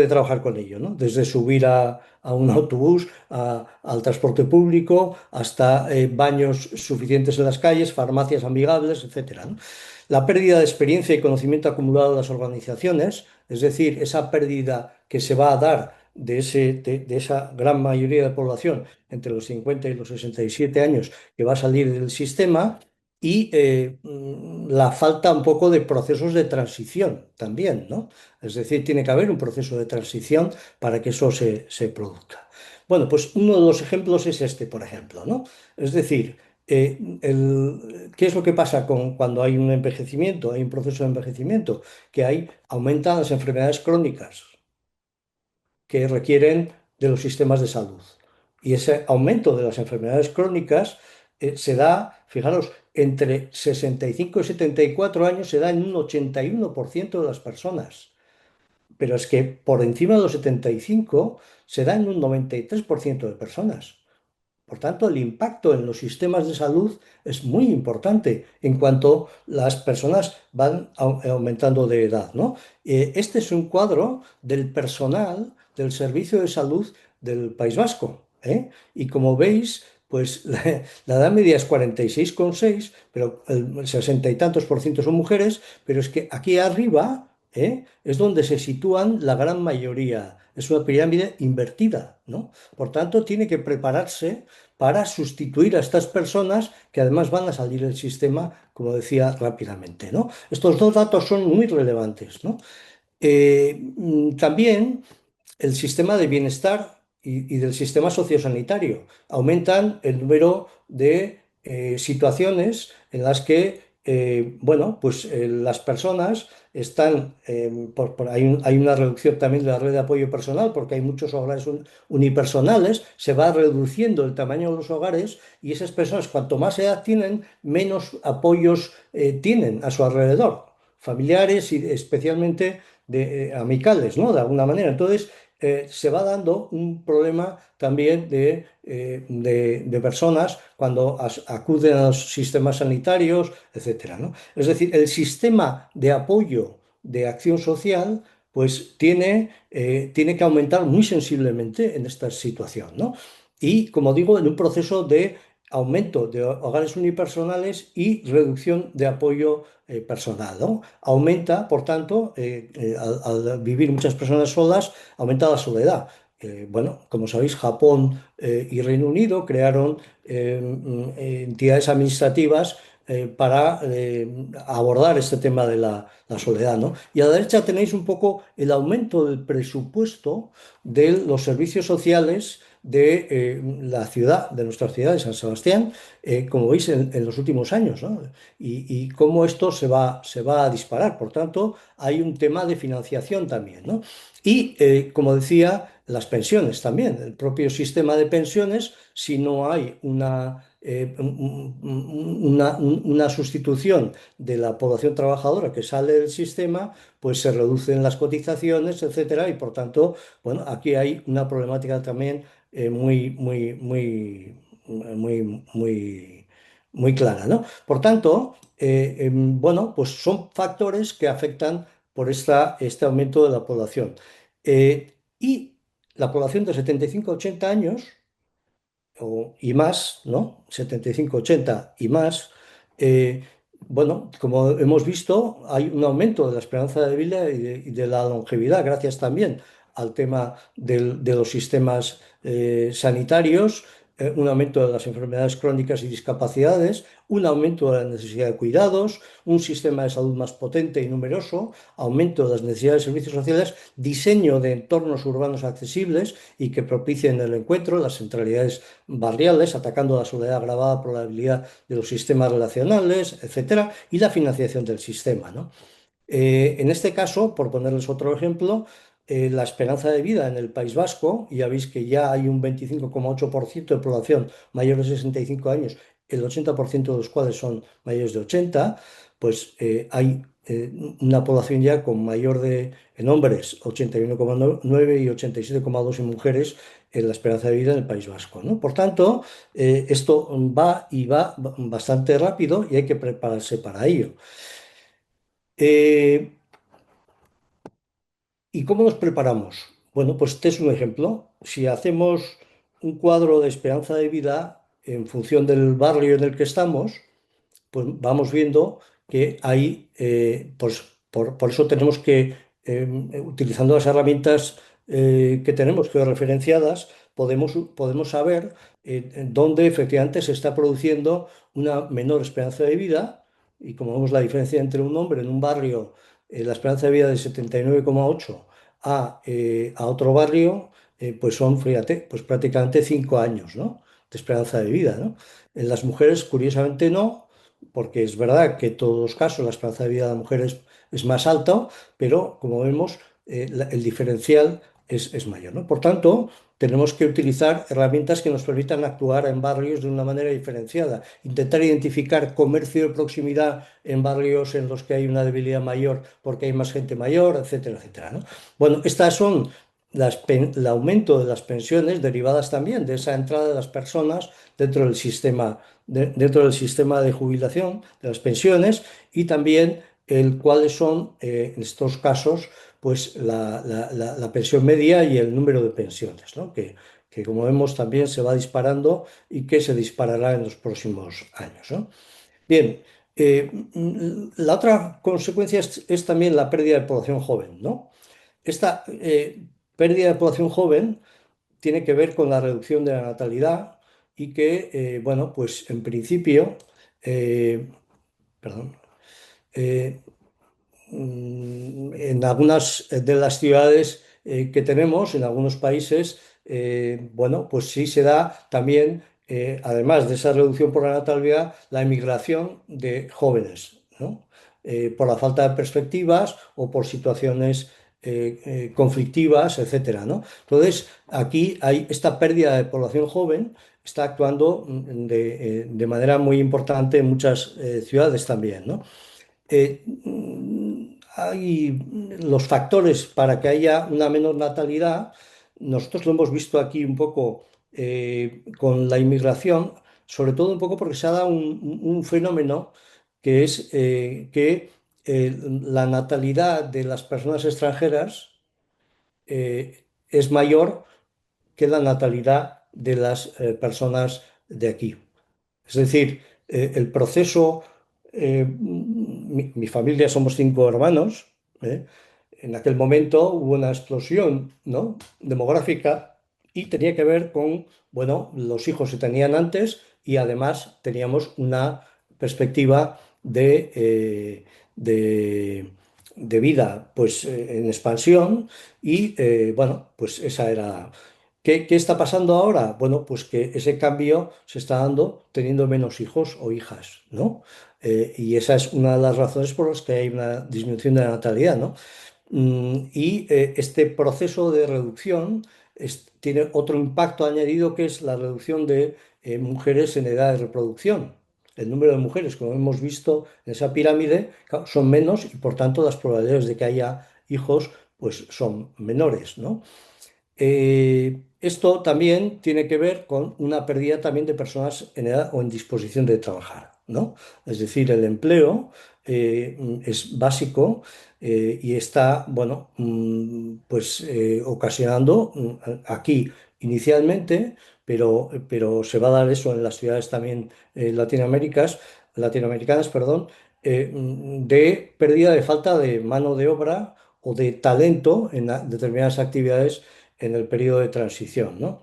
trabajar con ello, ¿no? Desde subir a un autobús, al transporte público, hasta baños suficientes en las calles, farmacias amigables, etcétera, ¿no? La pérdida de experiencia y conocimiento acumulado en las organizaciones, es decir, esa pérdida que se va a dar de esa gran mayoría de población entre los 50 y los 67 años que va a salir del sistema y la falta un poco de procesos de transición también, ¿no? Es decir, tiene que haber un proceso de transición para que eso se produzca. Bueno, pues uno de los ejemplos es este, por ejemplo, ¿no? Es decir, ¿qué es lo que pasa cuando hay un envejecimiento, hay un proceso de envejecimiento? Aumentan las enfermedades crónicas que requieren de los sistemas de salud. Y ese aumento de las enfermedades crónicas se da, fijaros, entre 65 y 74 años se da en un 81% de las personas. Pero es que por encima de los 75 se da en un 93% de personas. Por tanto, el impacto en los sistemas de salud es muy importante en cuanto las personas van aumentando de edad, ¿no? Este es un cuadro del personal del Servicio de Salud del País Vasco, ¿eh? Y como veis, pues la edad media es 46,6, pero el 60 y tantos por ciento son mujeres, pero es que aquí arriba, es donde se sitúan la gran mayoría. Es una pirámide invertida, ¿no? Por tanto, tiene que prepararse para sustituir a estas personas que además van a salir del sistema, como decía, rápidamente, ¿no? Estos dos datos son muy relevantes, ¿no? También el sistema de bienestar y del sistema sociosanitario. Aumentan el número de situaciones en las que, bueno, pues las personas están, hay una reducción también de la red de apoyo personal porque hay muchos hogares unipersonales, se va reduciendo el tamaño de los hogares y esas personas, cuanto más edad tienen, menos apoyos tienen a su alrededor, familiares y especialmente amicales, ¿no? De alguna manera. Entonces, se va dando un problema también de personas cuando acuden a los sistemas sanitarios, etcétera, ¿no? Es decir, el sistema de apoyo de acción social pues tiene que aumentar muy sensiblemente en esta situación, ¿no? Y, como digo, en un proceso de aumento de hogares unipersonales y reducción de apoyo personal, ¿no? Aumenta, por tanto, al vivir muchas personas solas, aumenta la soledad. Bueno, como sabéis, Japón y Reino Unido crearon entidades administrativas para abordar este tema de la soledad, ¿no? Y a la derecha tenéis un poco el aumento del presupuesto de los servicios sociales de la ciudad, de nuestra ciudad de San Sebastián, como veis en los últimos años, ¿no? Y cómo esto se va a disparar. Por tanto, hay un tema de financiación también, ¿no? Y, como decía, las pensiones también, el propio sistema de pensiones, si no hay una sustitución de la población trabajadora que sale del sistema, pues se reducen las cotizaciones, etcétera, y por tanto, bueno, aquí hay una problemática también muy, muy, muy, muy, muy, muy clara, ¿no? Por tanto, bueno, pues son factores que afectan por este aumento de la población. Y la población de 75 a 80 años y más, ¿no? 75, 80 y más, bueno, como hemos visto, hay un aumento de la esperanza de vida y de la longevidad, gracias también al tema de los sistemas sanitarios, un aumento de las enfermedades crónicas y discapacidades, un aumento de la necesidad de cuidados, un sistema de salud más potente y numeroso, aumento de las necesidades de servicios sociales, diseño de entornos urbanos accesibles y que propicien el encuentro, las centralidades barriales, atacando la soledad agravada por la debilidad de los sistemas relacionales, etcétera, y la financiación del sistema, ¿no? En este caso, por ponerles otro ejemplo, la esperanza de vida en el País Vasco, ya veis que ya hay un 25,8% de población mayor de 65 años, el 80% de los cuales son mayores de 80, pues hay una población ya con mayor de, en hombres, 81,9 y 87,2 en mujeres en la esperanza de vida en el País Vasco, ¿no? Por tanto, esto va y va bastante rápido y hay que prepararse para ello. Eh, ¿Y cómo nos preparamos? Bueno, pues este es un ejemplo. Si hacemos un cuadro de esperanza de vida en función del barrio en el que estamos, pues vamos viendo que hay, pues por eso tenemos que, utilizando las herramientas que tenemos georreferenciadas, podemos saber en dónde efectivamente se está produciendo una menor esperanza de vida. Y como vemos la diferencia entre un hombre en un barrio, la esperanza de vida de 79,8 a otro barrio, pues son, fíjate, pues prácticamente 5 años, ¿no? De esperanza de vida, ¿no? En las mujeres, curiosamente, no, porque es verdad que en todos los casos la esperanza de vida de la mujer es más alta, pero como vemos, el diferencial es mayor, ¿no? Por tanto, tenemos que utilizar herramientas que nos permitan actuar en barrios de una manera diferenciada, intentar identificar comercio de proximidad en barrios en los que hay una debilidad mayor porque hay más gente mayor, etcétera, etcétera, ¿no? Bueno, estas son el aumento de las pensiones derivadas también de esa entrada de las personas dentro del sistema dentro del sistema de jubilación, de las pensiones, y también cuáles son, en estos casos, pues la pensión media y el número de pensiones, ¿no? Que, como vemos también se va disparando y que se disparará en los próximos años, ¿no? Bien, la otra consecuencia es también la pérdida de población joven, ¿no? Esta pérdida de población joven tiene que ver con la reducción de la natalidad y que, bueno, pues en principio, eh, perdón, eh, en algunas de las ciudades que tenemos, en algunos países, bueno, pues sí se da también, además de esa reducción por la natalidad, la emigración de jóvenes, ¿no? Por la falta de perspectivas o por situaciones conflictivas, etcétera, ¿no? Entonces, aquí hay esta pérdida de población joven, está actuando de manera muy importante en muchas ciudades también, ¿no? Hay los factores para que haya una menor natalidad. Nosotros lo hemos visto aquí un poco con la inmigración, sobre todo un poco porque se ha dado un fenómeno que es que la natalidad de las personas extranjeras es mayor que la natalidad de las personas de aquí. Es decir, el proceso, mi familia somos 5 hermanos, ¿eh? En aquel momento hubo una explosión, ¿no? Demográfica y tenía que ver con, bueno, los hijos se tenían antes y además teníamos una perspectiva de vida pues, en expansión y, bueno, pues esa era... ¿Qué está pasando ahora? Bueno, pues que ese cambio se está dando teniendo menos hijos o hijas, ¿no? Y esa es una de las razones por las que hay una disminución de la natalidad, ¿no? Y este proceso de reducción tiene otro impacto añadido que es la reducción de mujeres en edad de reproducción. El número de mujeres, como hemos visto en esa pirámide, claro, son menos y por tanto las probabilidades de que haya hijos pues son menores, ¿no? Esto también tiene que ver con una pérdida también de personas en edad o en disposición de trabajar, ¿no? Es decir, el empleo es básico y está, bueno, pues ocasionando aquí inicialmente, pero se va a dar eso en las ciudades también latinoamericanas, perdón, de pérdida de falta de mano de obra o de talento en determinadas actividades en el periodo de transición, ¿no?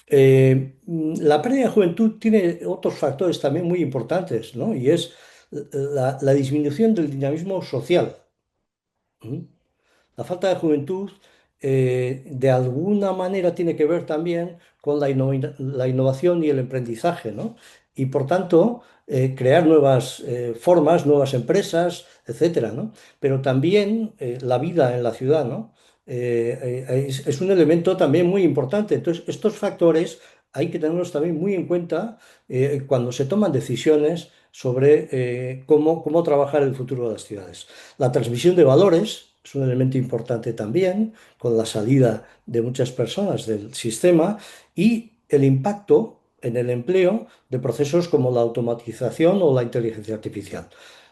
La pérdida de juventud tiene otros factores también muy importantes, ¿no? Y es la disminución del dinamismo social. ¿Mm? La falta de juventud de alguna manera tiene que ver también con la innovación y el emprendizaje, ¿no? Y por tanto, crear nuevas formas, nuevas empresas, etcétera, ¿no? Pero también la vida en la ciudad, ¿no? Es un elemento también muy importante. Entonces, estos factores hay que tenerlos también muy en cuenta cuando se toman decisiones sobre cómo trabajar el futuro de las ciudades. La transmisión de valores es un elemento importante también, con la salida de muchas personas del sistema y el impacto en el empleo de procesos como la automatización o la inteligencia artificial.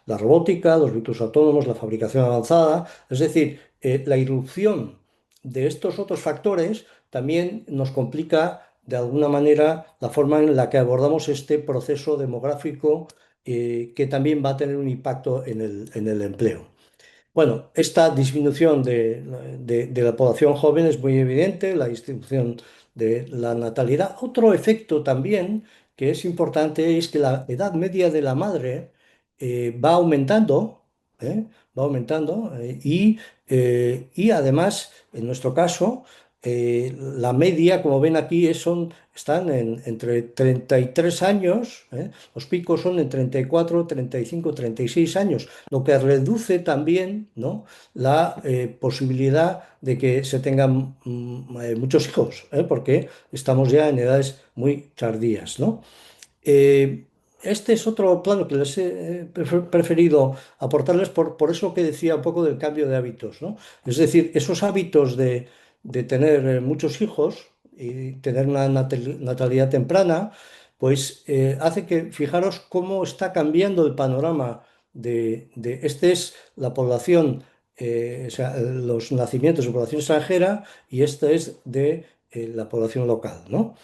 La robótica, los vehículos autónomos, la fabricación avanzada, es decir, la irrupción de estos otros factores también nos complica de alguna manera la forma en la que abordamos este proceso demográfico que también va a tener un impacto en el empleo. Bueno, esta disminución de la población joven es muy evidente, la distribución de la natalidad. Otro efecto también que es importante es que la edad media de la madre va aumentando, ¿eh? Va aumentando y además, en nuestro caso, la media, como ven aquí, están entre 33 años, ¿eh? Los picos son en 34, 35, 36 años, lo que reduce también, ¿no? La posibilidad de que se tengan muchos hijos, ¿eh? Porque estamos ya en edades muy tardías, ¿no? Eh, este es otro plano que les he preferido aportarles por eso que decía un poco del cambio de hábitos, ¿no? Es decir, esos hábitos de tener muchos hijos y tener una natalidad temprana, pues hace que, fijaros cómo está cambiando el panorama este es la población, o sea, los nacimientos de población extranjera y este es de la población local, ¿no?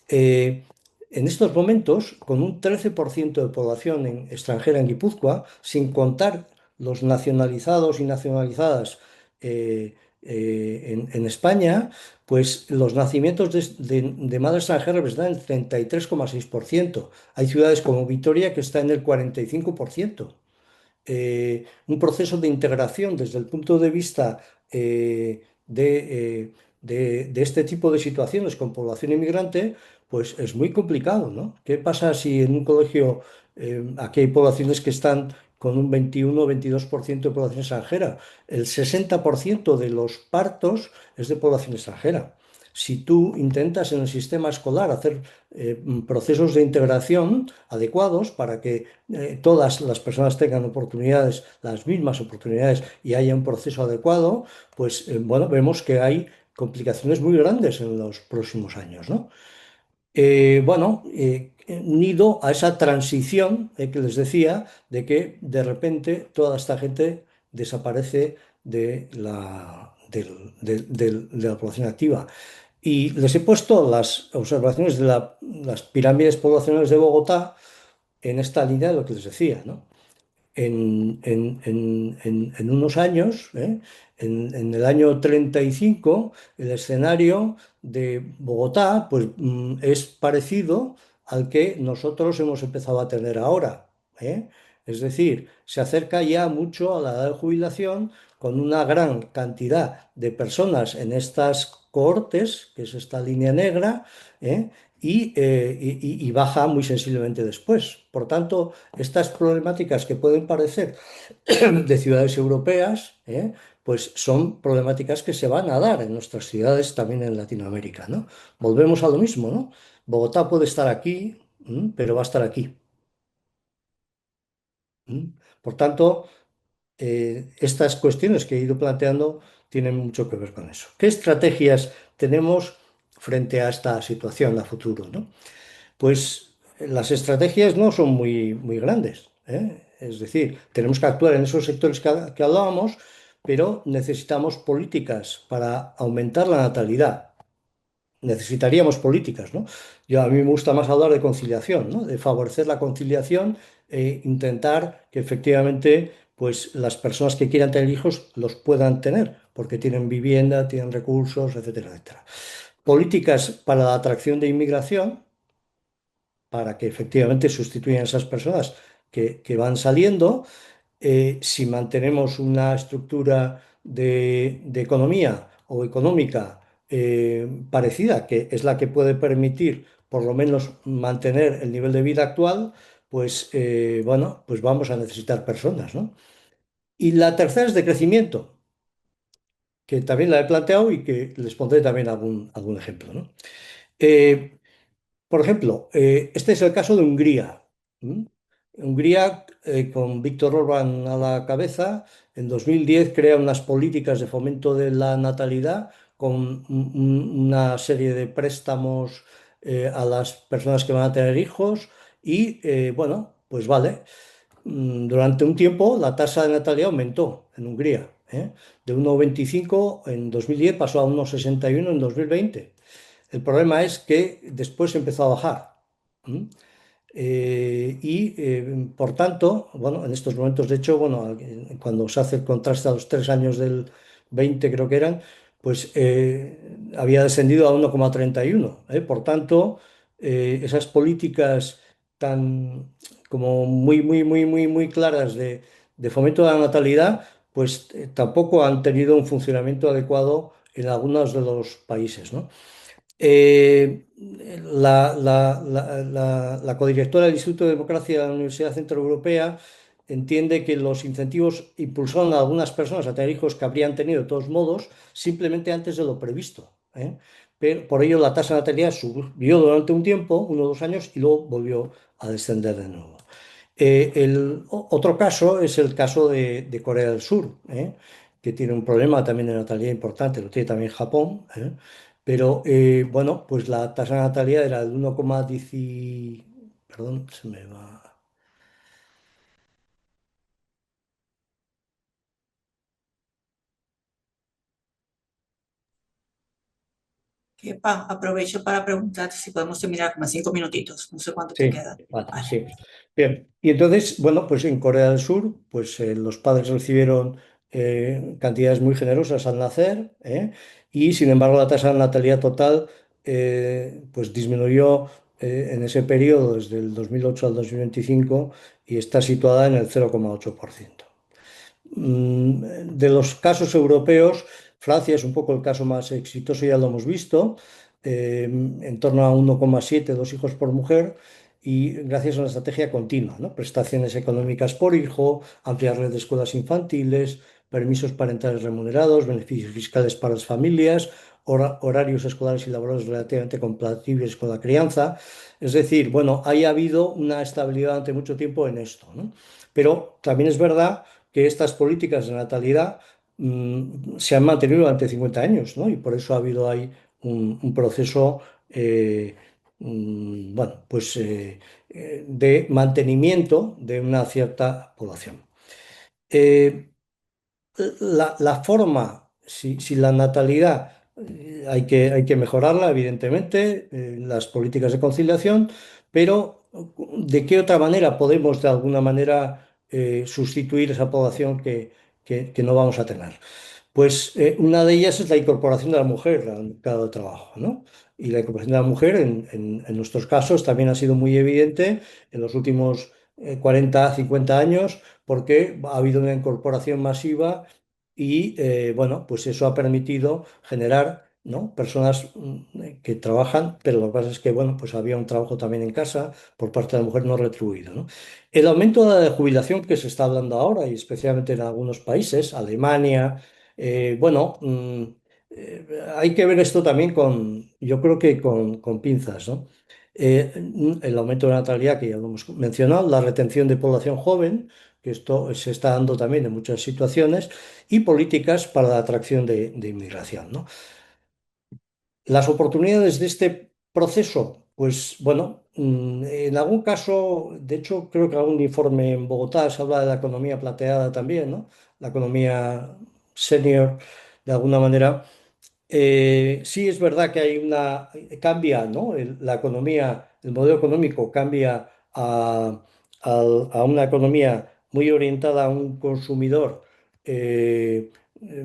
Eh, en estos momentos, con un 13% de población extranjera en Guipúzcoa, sin contar los nacionalizados y nacionalizadas en España, pues los nacimientos de madre extranjera representan el 33,6%. Hay ciudades como Vitoria que está en el 45%. Un proceso de integración desde el punto de vista de este tipo de situaciones con población inmigrante, pues es muy complicado, ¿no? ¿Qué pasa si en un colegio aquí hay poblaciones que están con un 21 o 22% de población extranjera? El 60% de los partos es de población extranjera. Si tú intentas en el sistema escolar hacer procesos de integración adecuados para que todas las personas tengan oportunidades, las mismas oportunidades y haya un proceso adecuado, pues bueno, vemos que hay complicaciones muy grandes en los próximos años, ¿no? Bueno, unido a esa transición que les decía, de que de repente toda esta gente desaparece de la población activa. Y les he puesto las observaciones de las pirámides poblacionales de Bogotá en esta línea de lo que les decía, ¿no? En unos años, en el año 35, el escenario de Bogotá pues, es parecido al que nosotros hemos empezado a tener ahora. ¿Eh? Es decir, se acerca ya mucho a la edad de jubilación con una gran cantidad de personas en estas cohortes, que es esta línea negra, ¿eh? Y baja muy sensiblemente después. Por tanto, estas problemáticas que pueden parecer de ciudades europeas, pues son problemáticas que se van a dar en nuestras ciudades también en Latinoamérica, ¿no? Volvemos a lo mismo, ¿no? Bogotá puede estar aquí, pero va a estar aquí. Por tanto, estas cuestiones que he ido planteando tienen mucho que ver con eso. ¿Qué estrategias tenemos frente a esta situación a futuro, ¿no? Pues las estrategias no son muy grandes, ¿eh? Es decir, tenemos que actuar en esos sectores que hablábamos, pero necesitamos políticas para aumentar la natalidad. necesitaríamos políticas, ¿no? Yo, a mí me gusta más hablar de conciliación, ¿no? De favorecer la conciliación e intentar que efectivamente pues, las personas que quieran tener hijos los puedan tener, porque tienen vivienda, tienen recursos, etcétera, etcétera. Políticas para la atracción de inmigración, para que efectivamente sustituyan a esas personas que van saliendo. Si mantenemos una estructura de economía o económica parecida, que es la que puede permitir por lo menos mantener el nivel de vida actual, pues bueno, pues vamos a necesitar personas, ¿no? Y la tercera es de crecimiento, que también la he planteado y que les pondré también algún ejemplo, ¿no? Eh, por ejemplo, este es el caso de Hungría. ¿M? Hungría, con Víctor Orbán a la cabeza, en 2010 crea unas políticas de fomento de la natalidad con una serie de préstamos a las personas que van a tener hijos y, bueno, pues vale. Durante un tiempo la tasa de natalidad aumentó en Hungría, ¿eh? De 1,25 en 2010 pasó a 1,61 en 2020. El problema es que después empezó a bajar. ¿M? Por tanto, bueno, en estos momentos, de hecho, bueno, cuando se hace el contraste a los 3 años del 20, creo que eran, pues había descendido a 1,31. Por tanto, esas políticas tan como muy claras de fomento de la natalidad, pues tampoco han tenido un funcionamiento adecuado en algunos de los países, ¿no? Eh, la codirectora del Instituto de Democracia de la Universidad Centroeuropea entiende que los incentivos impulsaron a algunas personas a tener hijos que habrían tenido de todos modos simplemente antes de lo previsto, ¿eh? Pero por ello la tasa de natalidad subió durante un tiempo, 1 o 2 años, y luego volvió a descender de nuevo. Otro caso es el caso de Corea del Sur, que tiene un problema también de natalidad importante, lo tiene también Japón, pero bueno, pues la tasa de natalidad era de 1,10, perdón, se me va. Aprovecho para preguntarte si podemos terminar como en 5 minutitos. No sé cuánto te Sí, queda. vale, Vale. sí. Bien, y entonces, bueno, pues en Corea del Sur, pues los padres recibieron cantidades muy generosas al nacer, y sin embargo la tasa de natalidad total pues disminuyó en ese periodo desde el 2008 al 2025 y está situada en el 0,8%. De los casos europeos, Francia es un poco el caso más exitoso, ya lo hemos visto, en torno a 1,7, 2 hijos por mujer, y gracias a una estrategia continua, ¿no? Prestaciones económicas por hijo, amplia red de escuelas infantiles, permisos parentales remunerados, beneficios fiscales para las familias, horarios escolares y laborales relativamente compatibles con la crianza. Es decir, bueno, ha habido una estabilidad durante mucho tiempo en esto, ¿no? Pero también es verdad que estas políticas de natalidad se han mantenido durante 50 años, ¿no? Y por eso ha habido ahí un proceso, bueno, pues de mantenimiento de una cierta población. Eh, la forma, si la natalidad hay que mejorarla, evidentemente, las políticas de conciliación, pero ¿de qué otra manera podemos de alguna manera sustituir esa población que no vamos a tener? Pues una de ellas es la incorporación de la mujer al mercado de trabajo, ¿no? Y la incorporación de la mujer en nuestros casos también ha sido muy evidente en los últimos 40, 50 años, porque ha habido una incorporación masiva y, bueno, pues eso ha permitido generar, ¿no? Personas que trabajan, pero lo que pasa es que, bueno, pues había un trabajo también en casa por parte de la mujer no retribuido, ¿no? El aumento de la jubilación que se está hablando ahora, y especialmente en algunos países, Alemania, bueno, hay que ver esto también yo creo que con pinzas, ¿no? El aumento de la natalidad, que ya lo hemos mencionado, la retención de población joven, que esto se está dando también en muchas situaciones, y políticas para la atracción de inmigración, ¿no? Las oportunidades de este proceso, pues bueno, en algún caso, de hecho, creo que algún informe en Bogotá se habla de la economía plateada también, ¿no? La economía senior, de alguna manera. Sí, es verdad que hay cambia, ¿no? La economía, el modelo económico cambia a una economía muy orientada a un consumidor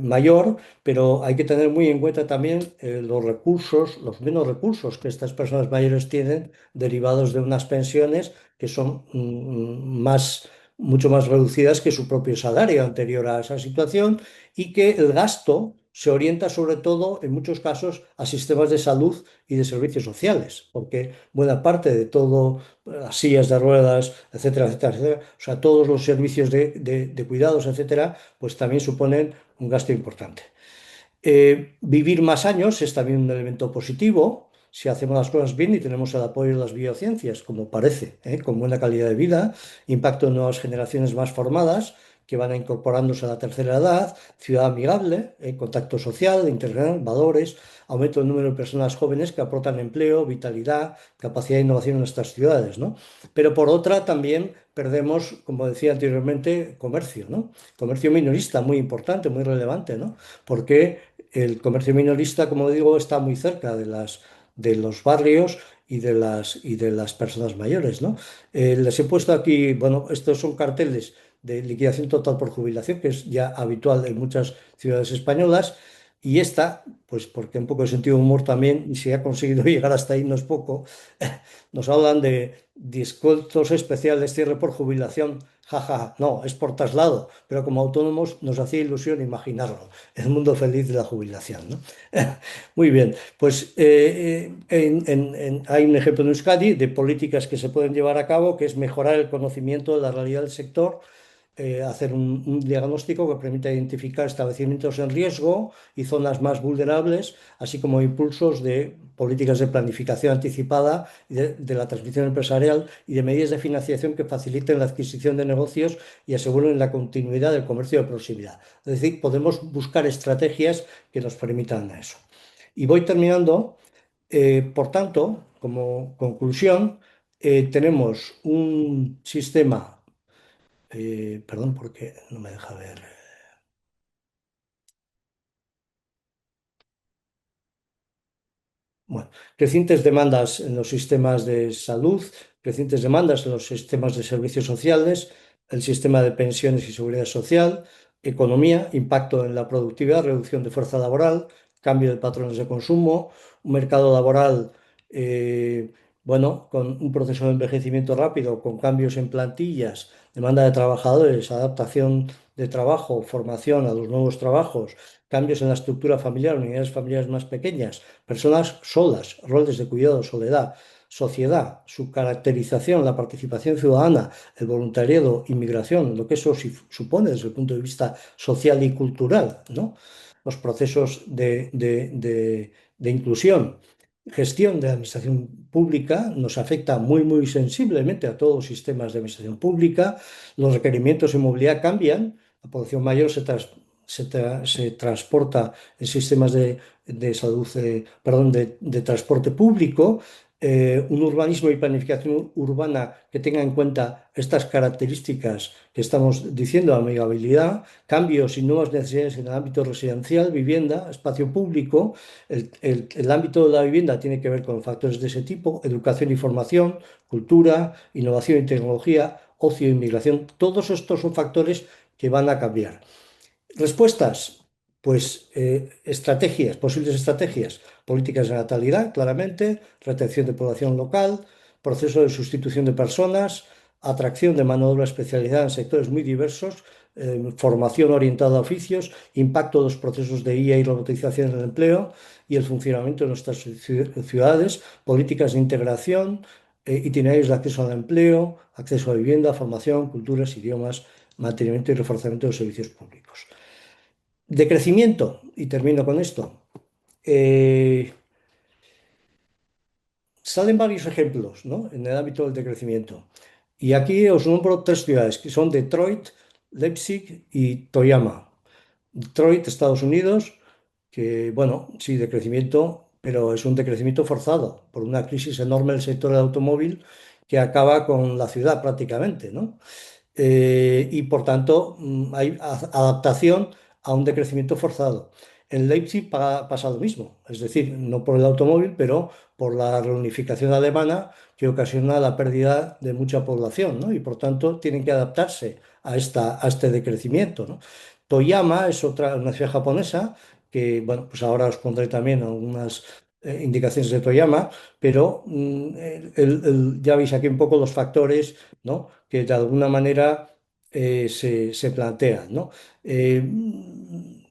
mayor, pero hay que tener muy en cuenta también los recursos, los menos recursos que estas personas mayores tienen derivados de unas pensiones que son mucho más reducidas que su propio salario anterior a esa situación y que el gasto se orienta sobre todo, en muchos casos, a sistemas de salud y de servicios sociales, porque buena parte de todo, las sillas de ruedas, etcétera, etcétera, etcétera, o sea, todos los servicios de cuidados, etcétera, pues también suponen un gasto importante. Vivir más años es también un elemento positivo. Si hacemos las cosas bien y tenemos el apoyo de las biociencias, como parece, con buena calidad de vida, impacto en nuevas generaciones más formadas que van incorporándose a la tercera edad, ciudad amigable, contacto social, integrar valores, aumento del número de personas jóvenes que aportan empleo, vitalidad, capacidad de innovación en nuestras ciudades, ¿no? Pero por otra también perdemos, como decía anteriormente, comercio, ¿no? Comercio minorista, muy importante, muy relevante, ¿no? Porque el comercio minorista, como digo, está muy cerca de los barrios y de las personas mayores, ¿no? Les he puesto aquí, bueno, estos son carteles de liquidación total por jubilación, que es ya habitual en muchas ciudades españolas, y esta, pues porque un poco de sentido de humor también, y si ha conseguido llegar hasta ahí no es poco, nos hablan de descuentos especiales, cierre por jubilación, jaja, no, es por traslado, pero como autónomos nos hacía ilusión imaginarlo, el mundo feliz de la jubilación, ¿no? Muy bien, pues hay un ejemplo en Euskadi de políticas que se pueden llevar a cabo, que es mejorar el conocimiento de la realidad del sector, hacer un diagnóstico que permita identificar establecimientos en riesgo y zonas más vulnerables, así como impulsos de políticas de planificación anticipada y de la transmisión empresarial y de medidas de financiación que faciliten la adquisición de negocios y aseguren la continuidad del comercio de proximidad. Es decir, podemos buscar estrategias que nos permitan eso. Y voy terminando. Por tanto, como conclusión, tenemos un sistema, perdón, porque no me deja ver. Bueno, crecientes demandas en los sistemas de salud, crecientes demandas en los sistemas de servicios sociales, el sistema de pensiones y seguridad social, economía, impacto en la productividad, reducción de fuerza laboral, cambio de patrones de consumo, un mercado laboral, eh, bueno, con un proceso de envejecimiento rápido, con cambios en plantillas, demanda de trabajadores, adaptación de trabajo, formación a los nuevos trabajos, cambios en la estructura familiar, unidades familiares más pequeñas, personas solas, roles de cuidado, soledad, sociedad, su caracterización, la participación ciudadana, el voluntariado, inmigración, lo que eso supone desde el punto de vista social y cultural, ¿no? Los procesos de inclusión. Gestión de la administración pública nos afecta muy, muy sensiblemente a todos los sistemas de administración pública. Los requerimientos en movilidad cambian. La población mayor se transporta en sistemas de salud, perdón, de transporte público, un urbanismo y planificación urbana que tenga en cuenta estas características que estamos diciendo, amigabilidad, cambios y nuevas necesidades en el ámbito residencial, vivienda, espacio público. El ámbito de la vivienda tiene que ver con factores de ese tipo, educación y formación, cultura, innovación y tecnología, ocio e inmigración. Todos estos son factores que van a cambiar. Respuestas, pues estrategias, posibles estrategias, políticas de natalidad, claramente, retención de población local, proceso de sustitución de personas, atracción de mano de obra especializada en sectores muy diversos, formación orientada a oficios, impacto de los procesos de IA y robotización en el empleo y el funcionamiento de nuestras ciudades, políticas de integración, itinerarios de acceso al empleo, acceso a vivienda, formación, culturas, idiomas, mantenimiento y reforzamiento de los servicios públicos. De crecimiento, y termino con esto, eh, salen varios ejemplos, ¿no? En el ámbito del decrecimiento. Y aquí os nombro tres ciudades, que son Detroit, Leipzig y Toyama. Detroit, Estados Unidos, que, bueno, sí, de crecimiento, pero es un decrecimiento forzado por una crisis enorme del sector del automóvil que acaba con la ciudad prácticamente, ¿no? Y por tanto hay adaptación a un decrecimiento forzado. En Leipzig pasa lo mismo, es decir, no por el automóvil, pero por la reunificación alemana que ocasiona la pérdida de mucha población, ¿no? Y por tanto tienen que adaptarse a este decrecimiento, ¿no? Toyama es una ciudad japonesa que, bueno, pues ahora os pondré también algunas indicaciones de Toyama, pero ya veis aquí un poco los factores, ¿no? Que de alguna manera se plantean, ¿no?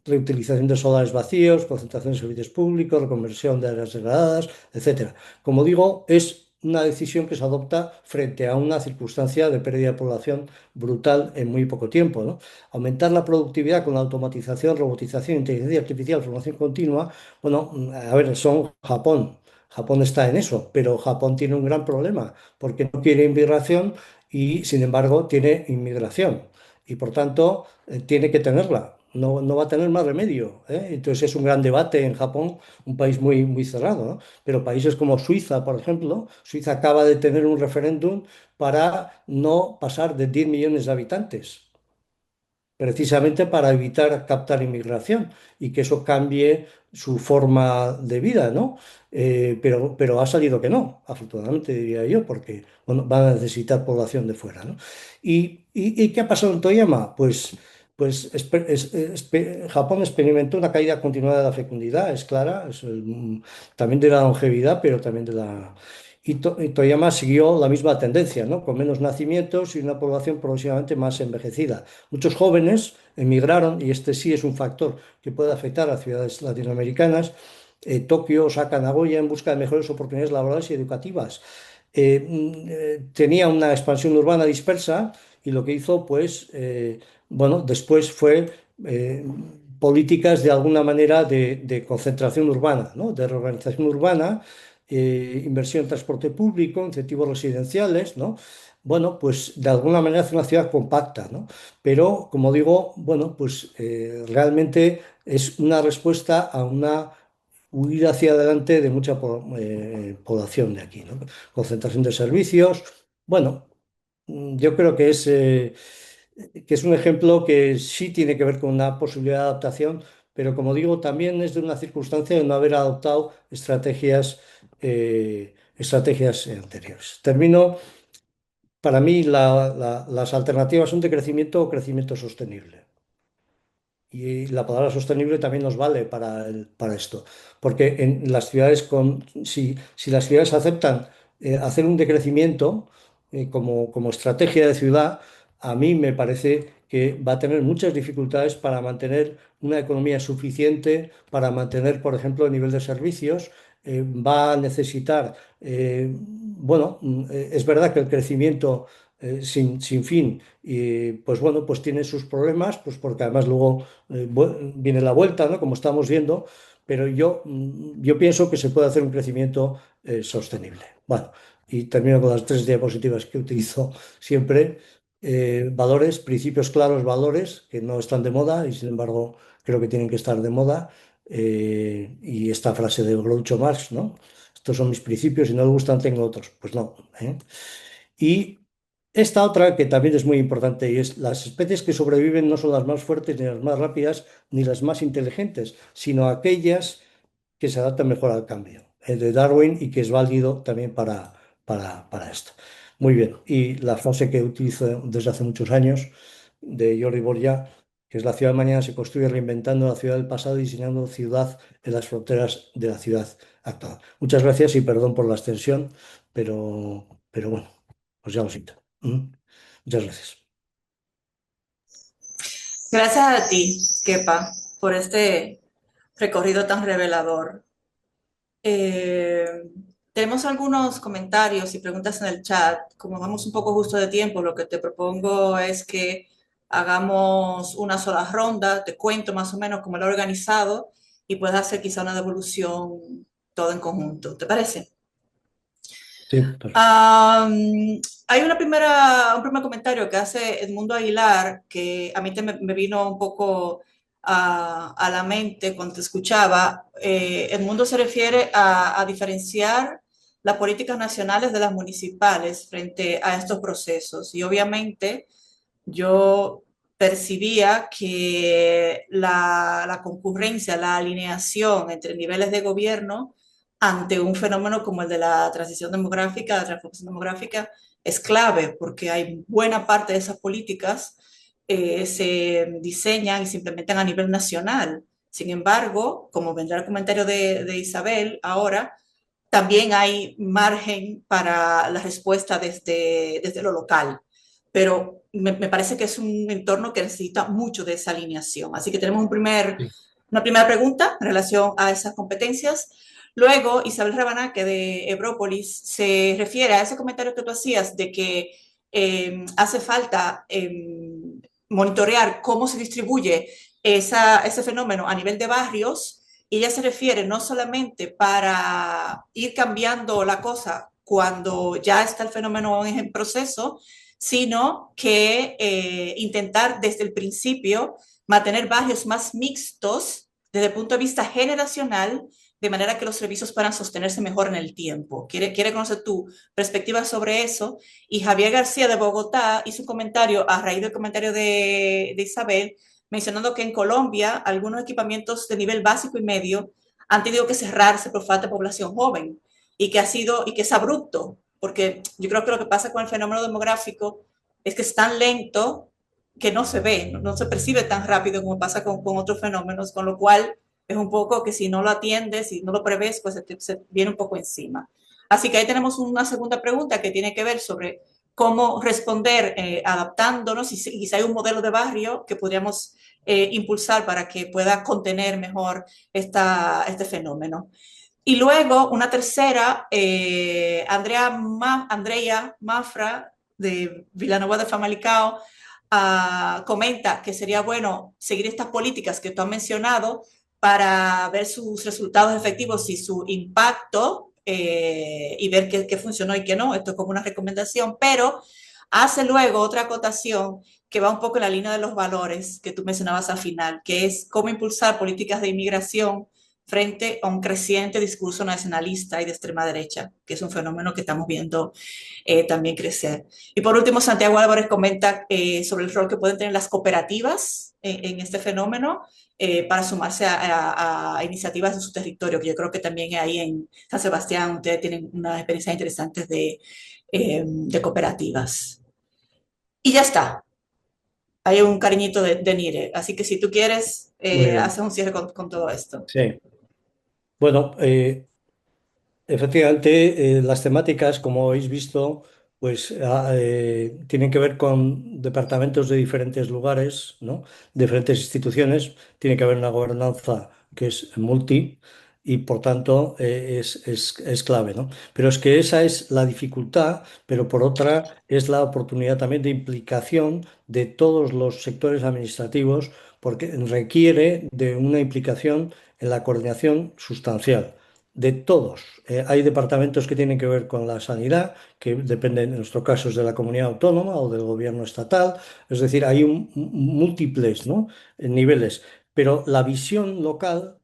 Reutilización de solares vacíos, concentración de servicios públicos, reconversión de áreas degradadas, etcétera. Como digo, es una decisión que se adopta frente a una circunstancia de pérdida de población brutal en muy poco tiempo, ¿no? Aumentar la productividad con la automatización, robotización, inteligencia artificial, formación continua, bueno, a ver, son Japón. Japón está en eso, pero Japón tiene un gran problema porque no quiere inmigración y, sin embargo, tiene inmigración y, por tanto, tiene que tenerla. No va a tener más remedio, ¿eh? Entonces es un gran debate en Japón, un país muy cerrado, ¿no? Pero países como Suiza, por ejemplo, Suiza acaba de tener un referéndum para no pasar de 10 millones de habitantes, precisamente para evitar captar inmigración y que eso cambie su forma de vida, ¿no? Pero ha salido que no, afortunadamente diría yo, porque bueno, van a necesitar población de fuera, ¿no? ¿Y qué ha pasado en Toyama? Pues Japón experimentó una caída continuada de la fecundidad, es clara, también de la longevidad, pero también de la... y Toyama siguió la misma tendencia, ¿no? Con menos nacimientos y una población progresivamente más envejecida. Muchos jóvenes emigraron, y este sí es un factor que puede afectar a ciudades latinoamericanas, Tokio, Osaka, Nagoya, en busca de mejores oportunidades laborales y educativas. Tenía una expansión urbana dispersa y lo que hizo, pues, bueno, después fue eh, políticas de alguna manera de concentración urbana, ¿no? De reorganización urbana, inversión en transporte público, incentivos residenciales, ¿no? Bueno, pues de alguna manera es una ciudad compacta, ¿no? Pero, como digo, bueno, pues realmente es una respuesta a una huida hacia adelante de mucha población de aquí, ¿no? Concentración de servicios. Bueno, yo creo que es un ejemplo que sí tiene que ver con una posibilidad de adaptación, pero como digo, también es de una circunstancia de no haber adoptado estrategias anteriores. Termino. Para mí, las alternativas son de crecimiento o crecimiento sostenible. Y la palabra sostenible también nos vale para esto, porque en las ciudades si las ciudades aceptan hacer un decrecimiento como estrategia de ciudad, a mí me parece que va a tener muchas dificultades para mantener una economía suficiente, para mantener, por ejemplo, el nivel de servicios. Va a necesitar, bueno, es verdad que el crecimiento sin fin, y pues bueno, pues tiene sus problemas, pues porque además luego viene la vuelta, ¿no? Como estamos viendo, pero yo pienso que se puede hacer un crecimiento sostenible. Bueno, y termino con las tres diapositivas que utilizo siempre. Valores, principios claros, valores que no están de moda y sin embargo creo que tienen que estar de moda. Y esta frase de Groucho Marx, ¿no? Estos son mis principios y no le gustan, tengo otros. Pues no, ¿eh? Y esta otra que también es muy importante y es las especies que sobreviven no son las más fuertes ni las más rápidas ni las más inteligentes, sino aquellas que se adaptan mejor al cambio. El de Darwin y que es válido también para esto. Muy bien. Y la frase que utilizo desde hace muchos años de Jordi Borja, que es la ciudad de mañana se construye reinventando la ciudad del pasado y diseñando ciudad en las fronteras de la ciudad actual. Muchas gracias y perdón por la extensión, pero bueno, pues ya lo siento. Muchas gracias. Gracias a ti, Kepa, por este recorrido tan revelador. Eh, Tenemos algunos comentarios y preguntas en el chat. Como vamos un poco justo de tiempo, lo que te propongo es que hagamos una sola ronda, te cuento más o menos cómo lo he organizado y puedes hacer quizá una devolución todo en conjunto. ¿Te parece? Sí, perfecto. Hay un primer comentario que hace Edmundo Aguilar que a mí me vino un poco a la mente cuando te escuchaba. Edmundo se refiere a diferenciar las políticas nacionales de las municipales frente a estos procesos. Y obviamente yo percibía que la concurrencia, la alineación entre niveles de gobierno ante un fenómeno como el de la transición demográfica, la transformación demográfica, es clave, porque hay buena parte de esas políticas se diseñan y se implementan a nivel nacional. Sin embargo, como vendrá el comentario de Isabel ahora, también hay margen para la respuesta desde lo local. Pero me parece que es un entorno que necesita mucho de esa alineación. Así que tenemos Sí. una primera pregunta en relación a esas competencias. Luego, Isabel Rabanaque de Ebrópolis se refiere a ese comentario que tú hacías de que hace falta monitorear cómo se distribuye ese fenómeno a nivel de barrios, y ella se refiere no solamente para ir cambiando la cosa cuando ya está el fenómeno en proceso, sino que intentar desde el principio mantener barrios más mixtos desde el punto de vista generacional, de manera que los servicios puedan sostenerse mejor en el tiempo. Quiere conocer tu perspectiva sobre eso. Y Javier García de Bogotá hizo un comentario a raíz del comentario de Isabel, mencionando que en Colombia algunos equipamientos de nivel básico y medio han tenido que cerrarse por falta de población joven, y que es abrupto, porque yo creo que lo que pasa con el fenómeno demográfico es que es tan lento que no se ve, no se percibe tan rápido como pasa con otros fenómenos, con lo cual es un poco que si no lo atiendes, si no lo prevés, pues se viene un poco encima. Así que ahí tenemos una segunda pregunta que tiene que ver sobre cómo responder adaptándonos, y si hay un modelo de barrio que podríamos impulsar para que pueda contener mejor este fenómeno. Y luego una tercera, Andrea Mafra de Vilanova de Famalicao, comenta que sería bueno seguir estas políticas que tú has mencionado para ver sus resultados efectivos y su impacto, y ver qué funcionó y qué no. Esto es como una recomendación, pero hace luego otra acotación que va un poco en la línea de los valores que tú mencionabas al final, que es cómo impulsar políticas de inmigración frente a un creciente discurso nacionalista y de extrema derecha, que es un fenómeno que estamos viendo también crecer. Y por último, Santiago Álvarez comenta sobre el rol que pueden tener las cooperativas en este fenómeno, para sumarse a iniciativas de su territorio, que yo creo que también ahí en San Sebastián ustedes tienen unas experiencias interesantes de cooperativas. Y ya está, hay un cariñito de Nire, así que si tú quieres, Muy bien. haces un cierre con todo esto. Sí. Bueno, efectivamente, las temáticas, como habéis visto, pues tienen que ver con departamentos de diferentes lugares, ¿no? Diferentes instituciones. Tiene que haber una gobernanza que es multi y, por tanto, es clave, ¿no? Pero es que esa es la dificultad, pero por otra es la oportunidad también de implicación de todos los sectores administrativos, porque requiere de una implicación en la coordinación sustancial de todos. Hay departamentos que tienen que ver con la sanidad, que dependen en nuestro caso es de la comunidad autónoma o del gobierno estatal. Es decir, hay múltiples, ¿no? Niveles. Pero la visión local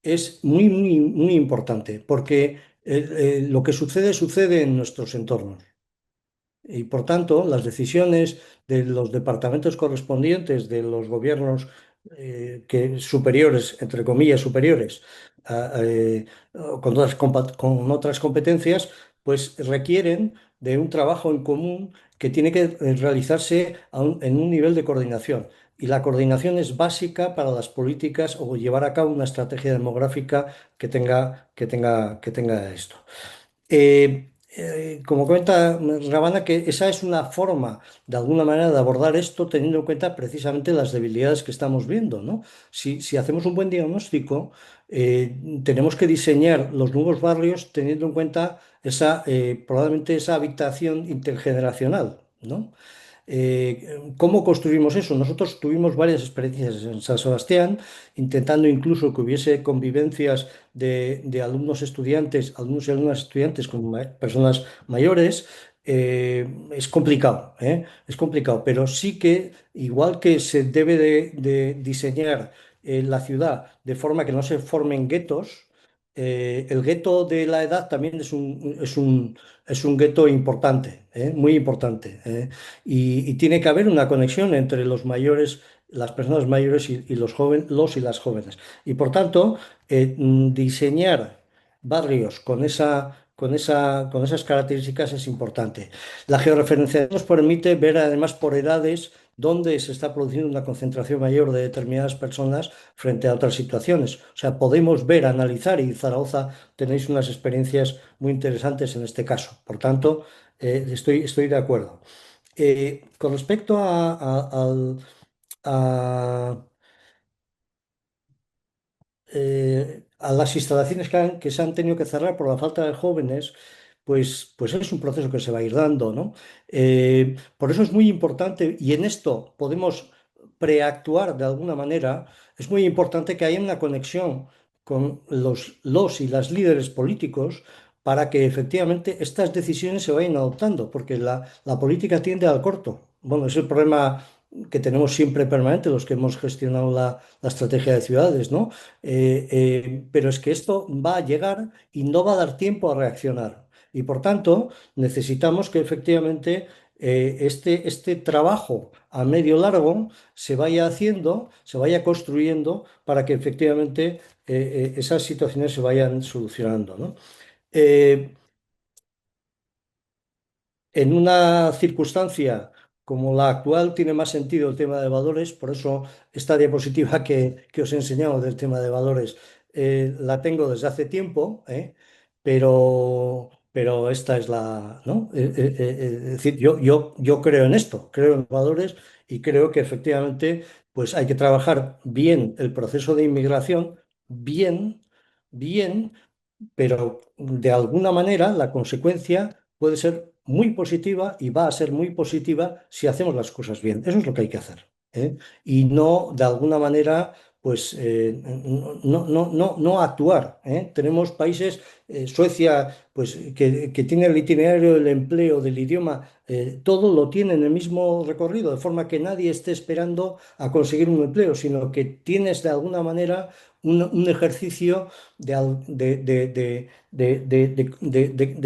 es muy, muy, muy importante porque lo que sucede en nuestros entornos. Y por tanto, las decisiones de los departamentos correspondientes de los gobiernos superiores, entre comillas, superiores, con otras competencias, pues requieren de un trabajo en común que tiene que realizarse en un nivel de coordinación. Y la coordinación es básica para las políticas o llevar a cabo una estrategia demográfica que tenga esto. Como comenta Rabana, que esa es una forma, de alguna manera, de abordar esto teniendo en cuenta precisamente las debilidades que estamos viendo, ¿no? Si hacemos un buen diagnóstico, tenemos que diseñar los nuevos barrios teniendo en cuenta probablemente esa habitación intergeneracional, ¿no? ¿Cómo construimos eso? Nosotros tuvimos varias experiencias en San Sebastián, intentando incluso que hubiese convivencias de alumnos estudiantes, alumnos y alumnas estudiantes con personas mayores. Es complicado, ¿eh? Es complicado, pero sí que, igual que se debe de diseñar la ciudad de forma que no se formen guetos, el gueto de la edad también es un gueto importante, muy importante. Y tiene que haber una conexión entre los mayores, las personas mayores y los jóvenes, los y las jóvenes. Y por tanto, diseñar barrios con esas características es importante. La georreferenciación nos permite ver además por edades dónde se está produciendo una concentración mayor de determinadas personas frente a otras situaciones. O sea, podemos ver, analizar y Zaragoza tenéis unas experiencias muy interesantes en este caso. Por tanto, estoy de acuerdo. Con respecto a a las instalaciones que se han tenido que cerrar por la falta de jóvenes, pues es un proceso que se va a ir dando, ¿no? Por eso es muy importante, y en esto podemos preactuar de alguna manera, es muy importante que haya una conexión con los y las líderes políticos para que efectivamente estas decisiones se vayan adoptando, porque la política tiende al corto. Bueno, es el problema que tenemos siempre permanente, los que hemos gestionado la estrategia de ciudades, ¿no? Pero es que esto va a llegar y no va a dar tiempo a reaccionar. Y por tanto, necesitamos que efectivamente este trabajo a medio largo se vaya haciendo, se vaya construyendo para que efectivamente esas situaciones se vayan solucionando, ¿no? Eh, en una circunstancia como la actual tiene más sentido el tema de valores, por eso esta diapositiva que os he enseñado del tema de valores la tengo desde hace tiempo, pero esta es la, ¿no? Es decir, yo creo en esto, creo en valores y creo que efectivamente pues hay que trabajar bien el proceso de inmigración, bien, bien, pero de alguna manera la consecuencia puede ser muy positiva y va a ser muy positiva si hacemos las cosas bien. Eso es lo que hay que hacer, ¿eh? Y no, de alguna manera, pues no actuar, ¿eh? Tenemos países, Suecia, pues que tiene el itinerario del empleo, del idioma, todo lo tiene en el mismo recorrido, de forma que nadie esté esperando a conseguir un empleo, sino que tienes de alguna manera un ejercicio de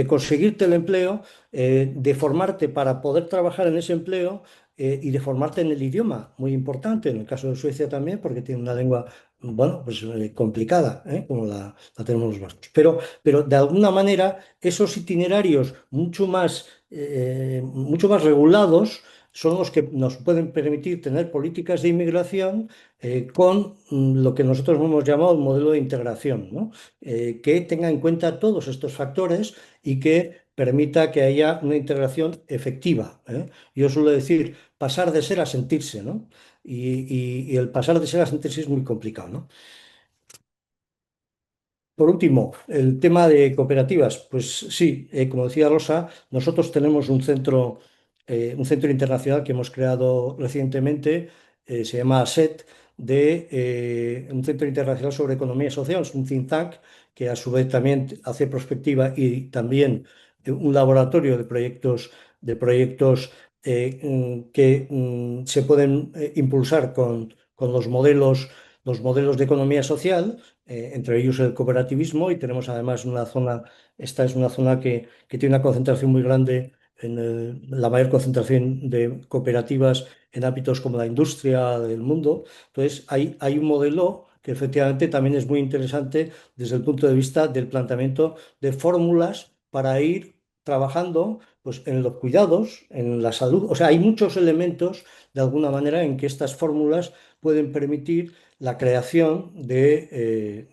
conseguirte el empleo, de formarte para poder trabajar en ese empleo y de formarte en el idioma, muy importante, en el caso de Suecia también, porque tiene una lengua, bueno, pues complicada, como la tenemos los vascos. Pero de alguna manera esos itinerarios mucho más regulados son los que nos pueden permitir tener políticas de inmigración con lo que nosotros hemos llamado el modelo de integración, ¿no? Que tenga en cuenta todos estos factores y que permita que haya una integración efectiva, ¿eh? Yo suelo decir pasar de ser a sentirse, ¿no? Y el pasar de ser a sentirse es muy complicado, ¿no? Por último, el tema de cooperativas. Pues sí, como decía Rosa, nosotros tenemos un centro internacional que hemos creado recientemente, se llama ASET, un centro internacional sobre economía social, es un think tank que a su vez también hace prospectiva y también un laboratorio de proyectos que se pueden impulsar con los modelos de economía social, entre ellos el cooperativismo, y tenemos además esta es una zona que tiene una concentración muy grande, la mayor concentración de cooperativas en ámbitos como la industria del mundo. Entonces, hay un modelo que efectivamente también es muy interesante desde el punto de vista del planteamiento de fórmulas para ir trabajando pues, en los cuidados, en la salud. O sea, hay muchos elementos de alguna manera en que estas fórmulas pueden permitir la creación de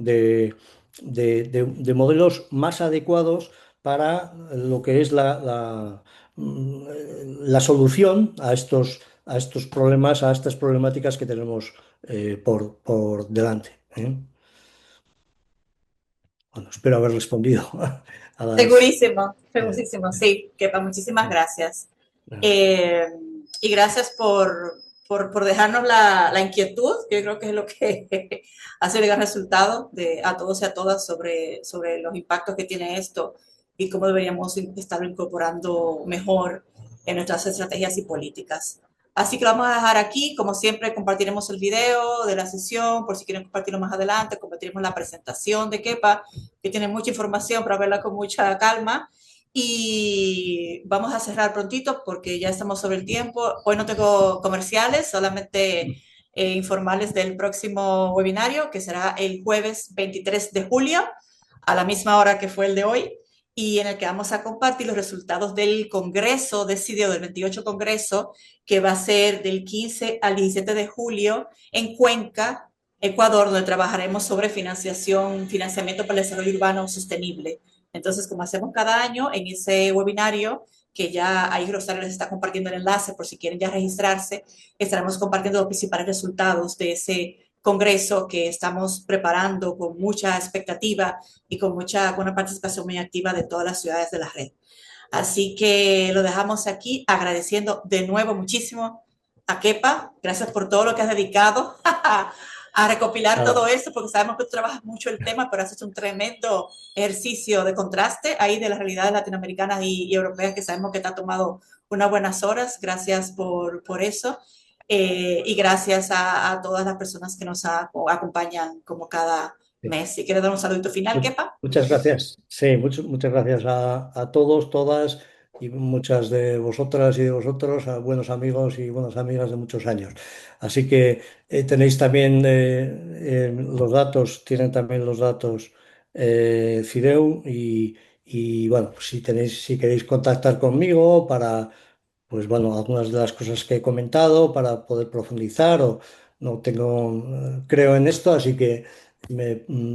modelos más adecuados para lo que es la solución a estos problemas, a estas problemáticas que tenemos por delante, ¿eh? Bueno, espero haber respondido a las... Segurísimo, eh, segurísimo, sí, Kepa, muchísimas eh, gracias. nada. Eh, y gracias por dejarnos la inquietud, que yo creo que es lo que hace llegar resultado a todos y a todas sobre los impactos que tiene esto y cómo deberíamos estarlo incorporando mejor en nuestras estrategias y políticas. Así que lo vamos a dejar aquí. Como siempre, compartiremos el video de la sesión, por si quieren compartirlo más adelante. Compartiremos la presentación de Kepa, que tiene mucha información para verla con mucha calma. Y vamos a cerrar prontito porque ya estamos sobre el tiempo. Hoy no tengo comerciales, solamente informarles del próximo webinario, que será el jueves 23 de julio, a la misma hora que fue el de hoy, y en el que vamos a compartir los resultados del Congreso decidido, del 28 Congreso, que va a ser del 15 al 17 de julio en Cuenca, Ecuador, donde trabajaremos sobre financiamiento para el desarrollo urbano sostenible. Entonces, como hacemos cada año en ese webinario, que ya ahí Rosario les está compartiendo el enlace por si quieren ya registrarse, estaremos compartiendo los principales resultados de ese congreso que estamos preparando con mucha expectativa y con una participación muy activa de todas las ciudades de la red. Así que lo dejamos aquí agradeciendo de nuevo muchísimo a Kepa. Gracias por todo lo que has dedicado a recopilar todo esto, porque sabemos que tú trabajas mucho el tema, pero haces un tremendo ejercicio de contraste ahí de las realidades latinoamericanas y europeas, que sabemos que te ha tomado unas buenas horas. Gracias por eso. Y gracias a todas las personas que nos acompañan como cada mes. Si quieres dar un saludito final, Kepa. Muchas gracias. Sí, muchas gracias a todos, todas y muchas de vosotras y de vosotros, a buenos amigos y buenas amigas de muchos años. Así que tenéis también los datos, tienen también los datos Fideu y bueno, pues si queréis contactar conmigo para pues bueno, algunas de las cosas que he comentado para poder profundizar o no tengo, creo en esto, así que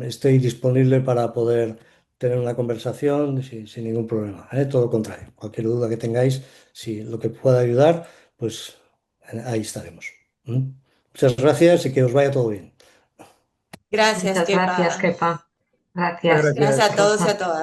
estoy disponible para poder tener una conversación sin ningún problema, ¿eh? Todo lo contrario, cualquier duda que tengáis, si lo que pueda ayudar, pues ahí estaremos. ¿Mm? Muchas gracias y que os vaya todo bien. Gracias, Muchas gracias, Kepa. Kepa. Muchas Gracias, Gracias a gracias. todos y a Rosa. todas.